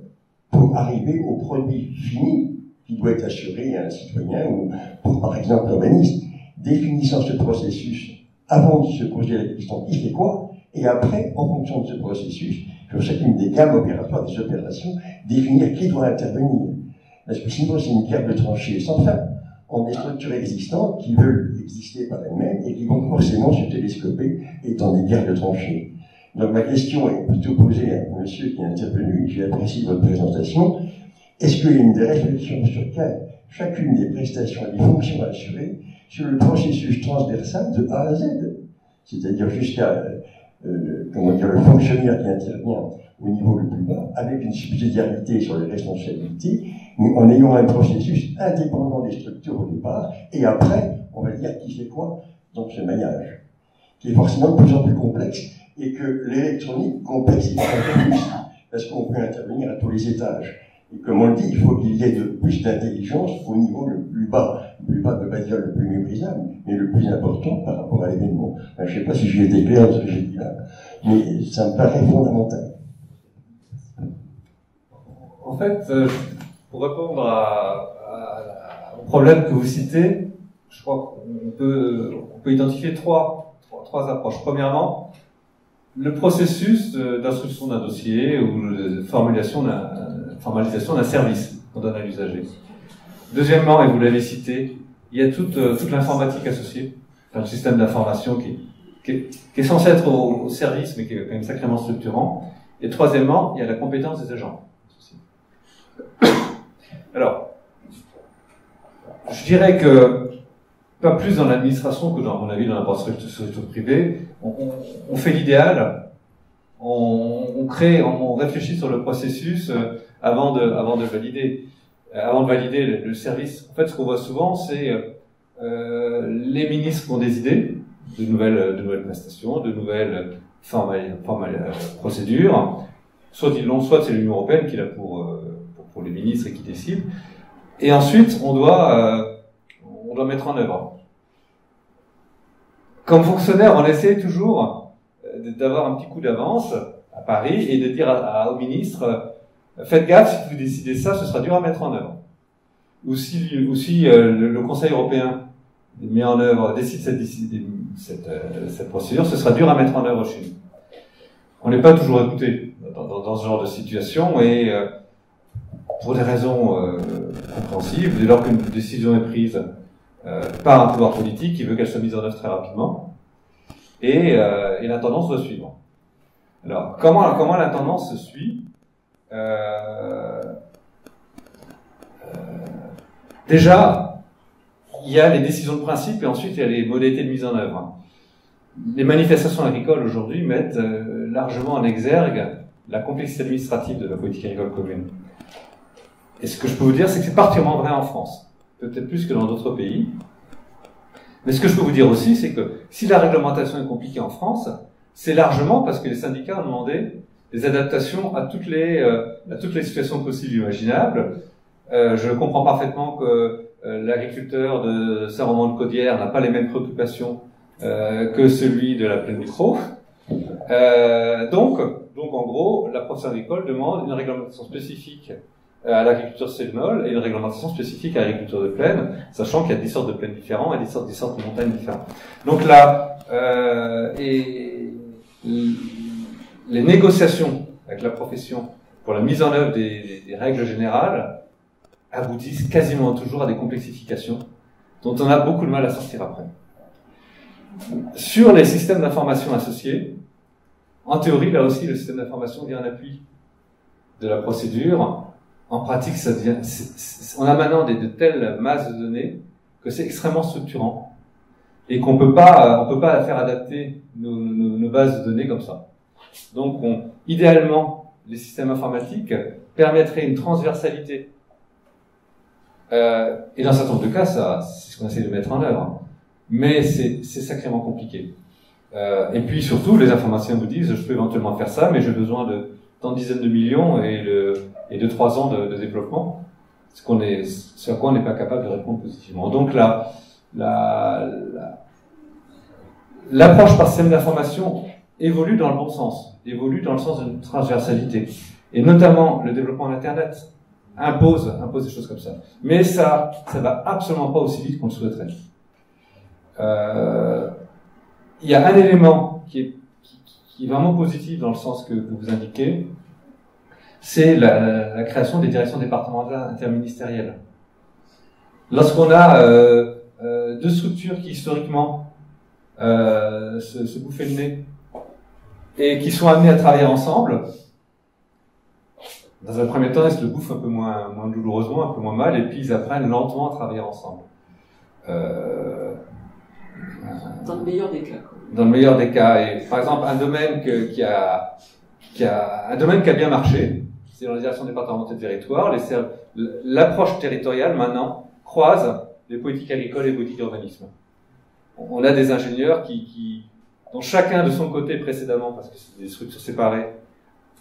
pour arriver au produit fini qui doit être assuré à un citoyen ou pour, par exemple, l'urbaniste, définissant ce processus avant de se poser la question qui fait quoi, et après, en fonction de ce processus, sur chacune des gammes opératoires des opérations, définir qui doit intervenir. Parce que sinon, c'est une guerre de tranchées sans fin. On a des structures existantes qui veulent exister par elles-mêmes et qui vont forcément se télescoper étant des guerres de tranchées. Donc ma question est plutôt posée à un monsieur qui est intervenu, j'ai apprécié votre présentation. Est-ce qu'il y a une des réflexions sur chacune des prestations et des fonctions assurées sur le processus transversal de A à Z, c'est-à-dire jusqu'à le fonctionnaire qui intervient au niveau le plus bas, avec une subsidiarité sur les responsabilités, mais en ayant un processus indépendant des structures au départ, et après, on va dire qui fait quoi dans ce maillage, qui est forcément de plus en plus complexe, et que l'électronique complexifie un peu plus, parce qu'on peut intervenir à tous les étages. Et comme on le dit, il faut qu'il y ait de plus d'intelligence au niveau le plus bas ne veut pas dire le plus méprisable, mais le plus important par rapport à l'événement. Je ne sais pas si j'ai été clair dans ce que j'ai dit là, mais ça me paraît fondamental. En fait, pour répondre au problème que vous citez, je crois qu'on peut identifier trois approches. Premièrement, le processus d'instruction d'un dossier ou de formalisation d'un service qu'on donne à l'usager. Deuxièmement, et vous l'avez cité, il y a toute l'informatique associée, enfin, le système d'information qui est censé être au service, mais qui est quand même sacrément structurant. Et troisièmement, il y a la compétence des agents. Alors, je dirais que, pas plus dans l'administration que, dans mon avis, dans n'importe quelle structure privée, on fait l'idéal, on réfléchit sur le processus avant de valider le service. En fait, ce qu'on voit souvent, c'est les ministres qui ont des idées de nouvelles prestations, de nouvelles procédures. Soit ils l'ont, soit c'est l'Union européenne qui l'a pour les ministres et qui décide. Et ensuite, on doit mettre en œuvre. Comme fonctionnaire, on essaie toujours d'avoir un petit coup d'avance à Paris et de dire au ministre faites gaffe, si vous décidez ça, ce sera dur à mettre en œuvre. Ou si le Conseil européen met en œuvre, décide cette procédure, ce sera dur à mettre en œuvre chez nous. On n'est pas toujours écouté dans ce genre de situation, et pour des raisons compréhensibles, dès lors qu'une décision est prise par un pouvoir politique, il veut qu'elle soit mise en œuvre très rapidement, et la tendance doit suivre. Alors, comment la tendance se suit? Déjà, il y a les décisions de principe et ensuite il y a les modalités de mise en œuvre. Les manifestations agricoles aujourd'hui mettent largement en exergue la complexité administrative de la politique agricole commune. Et ce que je peux vous dire, c'est que c'est particulièrement vrai en France, peut-être plus que dans d'autres pays. Mais ce que je peux vous dire aussi, c'est que si la réglementation est compliquée en France, c'est largement parce que les syndicats ont demandé des adaptations à toutes les situations possibles et imaginables. Je comprends parfaitement que l'agriculteur de Saint-Romain-de-Caudière n'a pas les mêmes préoccupations que celui de la plaine du Crau. Donc en gros, la profession agricole demande une réglementation spécifique à l'agriculture séminole et une réglementation spécifique à l'agriculture de plaine, sachant qu'il y a 10 sortes de plaines différentes et 10 sortes de montagnes différentes. Donc là, les négociations avec la profession pour la mise en œuvre des règles générales aboutissent quasiment toujours à des complexifications dont on a beaucoup de mal à sortir après. Sur les systèmes d'information associés, en théorie, là aussi, le système d'information vient en appui de la procédure. En pratique, ça devient, on a maintenant de telles masses de données que c'est extrêmement structurant et qu'on peut pas faire adapter nos bases de données comme ça. Donc, idéalement, les systèmes informatiques permettraient une transversalité. Et dans un certain nombre de cas, c'est ce qu'on essaie de mettre en œuvre. Mais c'est sacrément compliqué. Et puis surtout, les informaticiens vous disent, je peux éventuellement faire ça, mais j'ai besoin de tant de dizaines de millions et de 3 ans de développement, ce à quoi on n'est pas capable de répondre positivement. Donc l'approche par système d'information évolue dans le bon sens, évolue dans le sens d'une transversalité. Et notamment, le développement d'Internet impose des choses comme ça. Mais ça va absolument pas aussi vite qu'on le souhaiterait. Il y a un élément qui est vraiment positif dans le sens que vous indiquez, c'est la création des directions départementales interministérielles. Lorsqu'on a deux structures qui historiquement se bouffaient le nez et qui sont amenées à travailler ensemble, dans un premier temps, ils se le bouffent un peu moins douloureusement, un peu moins mal, et puis ils apprennent lentement à travailler ensemble. Dans le meilleur des cas. Dans le meilleur des cas. Et par exemple, un domaine qui a bien marché, c'est dans la direction départementale des territoires. L'approche territoriale maintenant croise les politiques agricoles et les politiques d'urbanisme. On a des ingénieurs dont chacun de son côté précédemment, parce que c'est des structures séparées,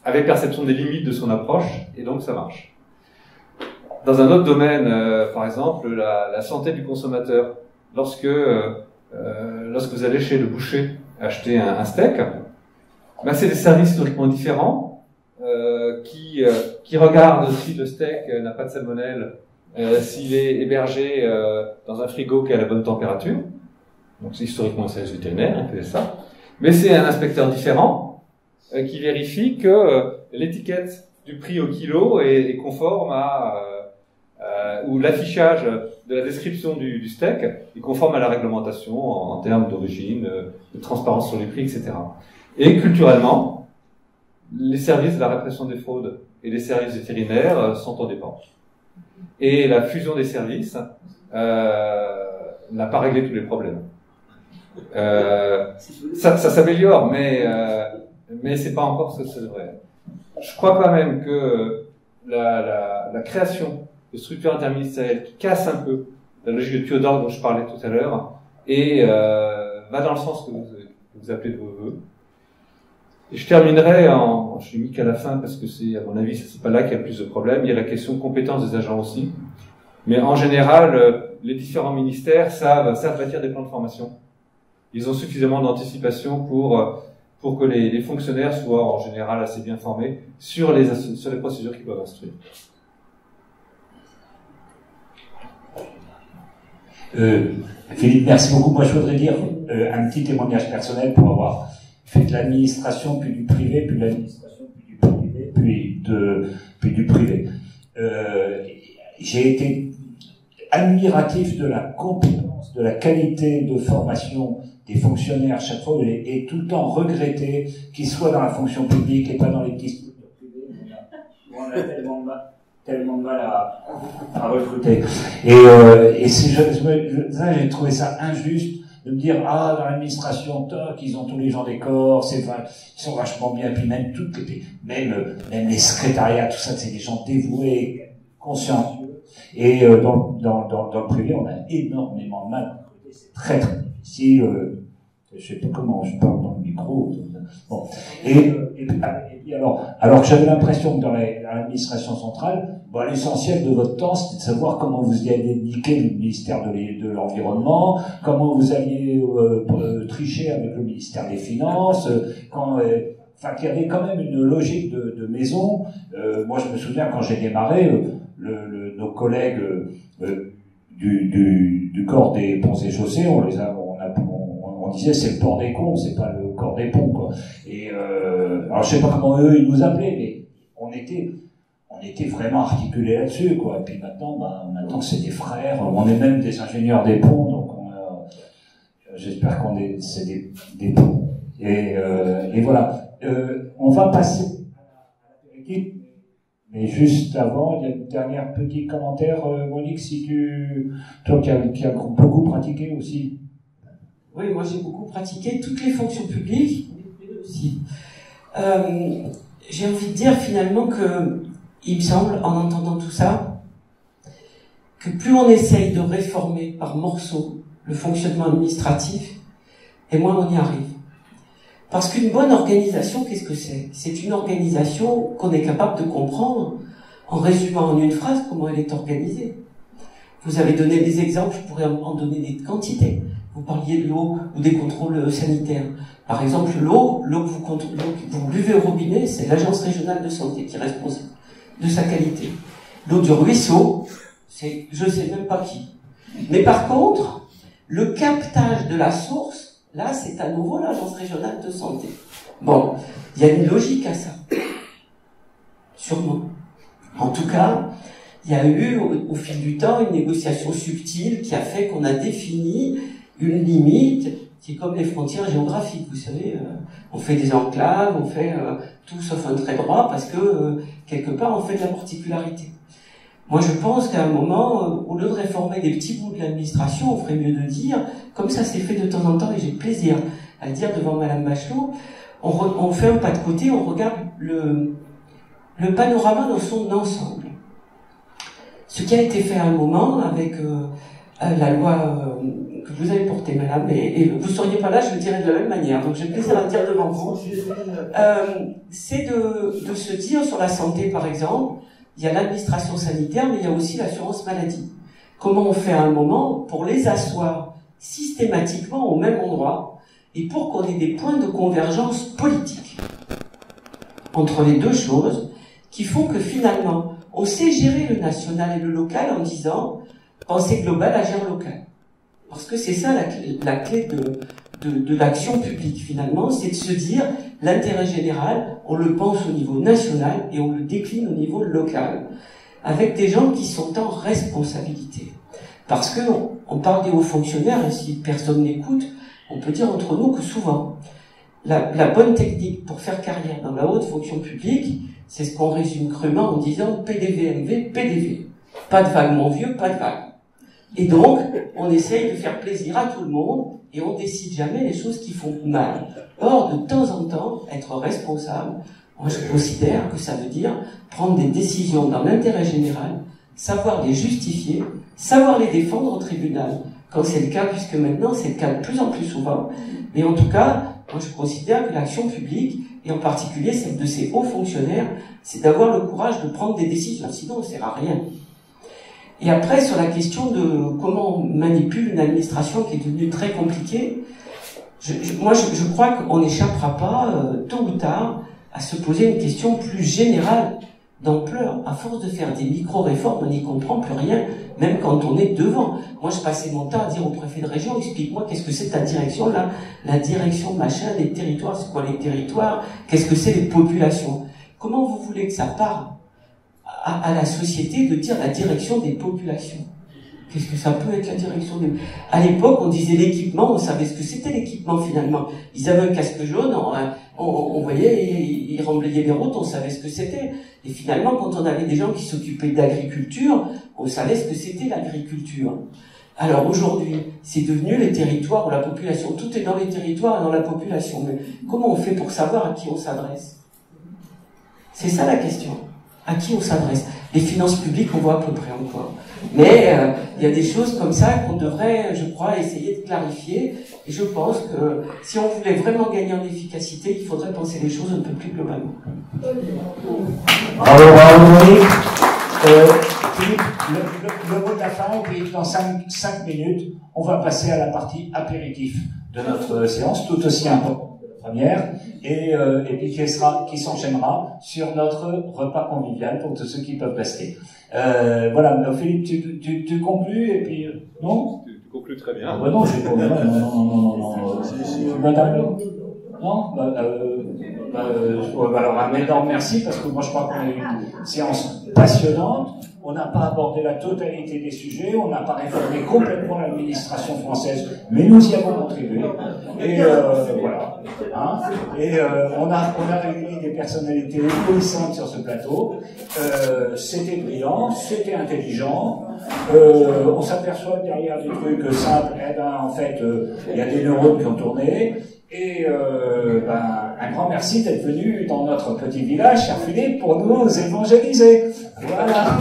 avait perception des limites de son approche, et donc ça marche. Dans un autre domaine, par exemple, la santé du consommateur. Lorsque vous allez chez le boucher acheter un steak, ben c'est des services historiquement différents qui regardent si le steak n'a pas de salmonelle, s'il est hébergé dans un frigo qui est à la bonne température. Donc c'est historiquement un service vétérinaire qui fait ça. Mais c'est un inspecteur différent qui vérifie que l'étiquette du prix au kilo est conforme ou l'affichage de la description du steak est conforme à la réglementation en termes d'origine, de transparence sur les prix, etc. Et culturellement, les services de la répression des fraudes et les services vétérinaires sont en dépend. Et la fusion des services n'a pas réglé tous les problèmes. Ça s'améliore, mais c'est pas encore ce que c'est vrai. Je crois quand même que la création de structures interministérielles qui cassent un peu la logique de tuyau d'orgue dont je parlais tout à l'heure et va dans le sens que vous appelez de vos voeux. Et je terminerai je l'ai mis qu'à la fin parce que à mon avis, c'est pas là qu'il y a le plus de problèmes. Il y a la question de compétence des agents aussi. Mais en général, les différents ministères savent bâtir des plans de formation. Ils ont suffisamment d'anticipation pour pour que les fonctionnaires soient en général assez bien formés sur les procédures qu'ils peuvent instruire. Philippe, merci beaucoup. Moi, je voudrais dire un petit témoignage personnel pour avoir fait de l'administration, puis du privé, puis de l'administration, puis du privé, puis du privé. J'ai été admiratif de la compétence, de la qualité de formation des fonctionnaires chaque fois, et tout le temps regretté qu'ils soient dans la fonction publique et pas dans les petites structures privées. On a tellement de mal à recruter. Et ça, j'ai trouvé ça injuste de me dire, ah, dans l'administration, toc, ils ont tous les gens des corps, ils sont vachement bien, puis même même les secrétariats, tout ça, c'est des gens dévoués, consciencieux. Et dans le privé, on a énormément de mal. C'est très très difficile. Je sais pas comment je parle dans le micro. Bon. Et puis alors que j'avais l'impression que dans l'administration centrale, bon, l'essentiel de votre temps, c'était de savoir comment vous y alliez niquer le ministère de l'Environnement, comment vous alliez tricher avec le ministère des Finances, enfin, qu'il y avait quand même une logique de maison. Moi, je me souviens quand j'ai démarré, nos collègues du corps des ponts et chaussées, on disait c'est le port des cons, c'est pas le corps des ponts, quoi. Et alors je sais pas comment eux ils nous appelaient, mais on était vraiment articulés là-dessus, quoi. Et puis maintenant c'est des frères, on est même des ingénieurs des ponts, donc j'espère c'est des ponts. Et voilà. On va passer à l'apéritif. Mais juste avant, il y a un dernier petit commentaire, Monique, toi qui as beaucoup pratiqué aussi. Oui, moi j'ai beaucoup pratiqué toutes les fonctions publiques, mais aussi. J'ai envie de dire finalement que, il me semble, en entendant tout ça, que plus on essaye de réformer par morceaux le fonctionnement administratif, et moins on y arrive. Parce qu'une bonne organisation, qu'est-ce que c'est? C'est une organisation qu'on est capable de comprendre en résumant en une phrase comment elle est organisée. Vous avez donné des exemples, je pourrais en donner des quantités. Vous parliez de l'eau ou des contrôles sanitaires. Par exemple, l'eau que vous buvez au robinet, c'est l'Agence régionale de santé qui est responsable de sa qualité. L'eau du ruisseau, c'est je sais même pas qui. Mais par contre, le captage de la source, là, c'est à nouveau l'Agence régionale de santé. Bon, il y a une logique à ça. Sûrement. En tout cas, il y a eu, au fil du temps, une négociation subtile qui a fait qu'on a défini une limite qui est comme les frontières géographiques. Vous savez, on fait des enclaves, on fait tout sauf un trait droit parce que, quelque part, on fait de la particularité. Moi, je pense qu'à un moment, au lieu de réformer des petits bouts de l'administration, on ferait mieux de dire, comme ça s'est fait de temps en temps, et j'ai plaisir à le dire devant Madame Bachelot, on fait un pas de côté, on regarde le panorama dans son ensemble. Ce qui a été fait à un moment avec la loi que vous avez portée, Madame, et vous ne seriez pas là, je le dirais de la même manière, donc j'ai plaisir à le dire devant vous, c'est de se dire sur la santé, par exemple, il y a l'administration sanitaire, mais il y a aussi l'assurance maladie. Comment on fait à un moment pour les asseoir systématiquement au même endroit et pour qu'on ait des points de convergence politique entre les deux choses qui font que finalement, on sait gérer le national et le local en disant pensée globale, agir local. Parce que c'est ça la clé de l'action publique finalement, c'est de se dire l'intérêt général, on le pense au niveau national et on le décline au niveau local, avec des gens qui sont en responsabilité. Parce que on parle des hauts fonctionnaires, et si personne n'écoute, on peut dire entre nous que souvent, la bonne technique pour faire carrière dans la haute fonction publique, c'est ce qu'on résume crûment en disant PDVMV, PDV. Pas de vague, mon vieux, pas de vague. Et donc, on essaye de faire plaisir à tout le monde et on décide jamais les choses qui font mal. Or, de temps en temps, être responsable, moi je considère que ça veut dire prendre des décisions dans l'intérêt général, savoir les justifier, savoir les défendre au tribunal, quand c'est le cas, puisque maintenant c'est le cas de plus en plus souvent. Mais en tout cas, moi je considère que l'action publique, et en particulier celle de ces hauts fonctionnaires, c'est d'avoir le courage de prendre des décisions, sinon on ne sert à rien. Et après, sur la question de comment on manipule une administration qui est devenue très compliquée, Moi, je crois qu'on n'échappera pas, tôt ou tard, à se poser une question plus générale d'ampleur. À force de faire des micro-réformes, on n'y comprend plus rien, même quand on est devant. Moi, je passais mon temps à dire au préfet de région, explique-moi qu'est-ce que c'est ta direction, là, la direction machin, les territoires, c'est quoi les territoires, qu'est-ce que c'est les populations. Comment vous voulez que ça parle à la société de dire la direction des populations? Qu'est-ce que ça peut être la direction des... À l'époque, on disait l'équipement, on savait ce que c'était l'équipement finalement. Ils avaient un casque jaune, on voyait, ils remblayaient les routes, on savait ce que c'était. Et finalement, quand on avait des gens qui s'occupaient d'agriculture, on savait ce que c'était l'agriculture. Alors aujourd'hui, c'est devenu les territoires ou la population. Tout est dans les territoires et dans la population. Mais comment on fait pour savoir à qui on s'adresse? C'est ça la question. À qui on s'adresse? Les finances publiques, on voit à peu près encore. Mais il y a des choses comme ça qu'on devrait, je crois, essayer de clarifier. Et je pense que si on voulait vraiment gagner en efficacité, il faudrait penser les choses un peu plus globalement. Bravo, bravo. Philippe, le mot de la fin, et puis dans 5 minutes, on va passer à la partie apéritif de notre séance, tout aussi importante que la première, et puis qui s'enchaînera sur notre repas convivial pour tous ceux qui peuvent rester. Voilà, Philippe, tu conclus, et puis, non? Tu conclus très bien. Ah, bah non, j'ai pas, non. Madame, non? Alors, un énorme merci, parce que moi, je crois qu'on a eu une séance passionnante. On n'a pas abordé la totalité des sujets, on n'a pas réformé complètement l'administration française, mais nous y avons contribué. Et voilà. Hein, et on a réuni des personnalités éblouissantes sur ce plateau. C'était brillant, c'était intelligent. On s'aperçoit que derrière des trucs simples, en fait, il y a des neurones qui ont tourné. Et un grand merci d'être venu dans notre petit village, cher Philippe, pour nous évangéliser. Voilà.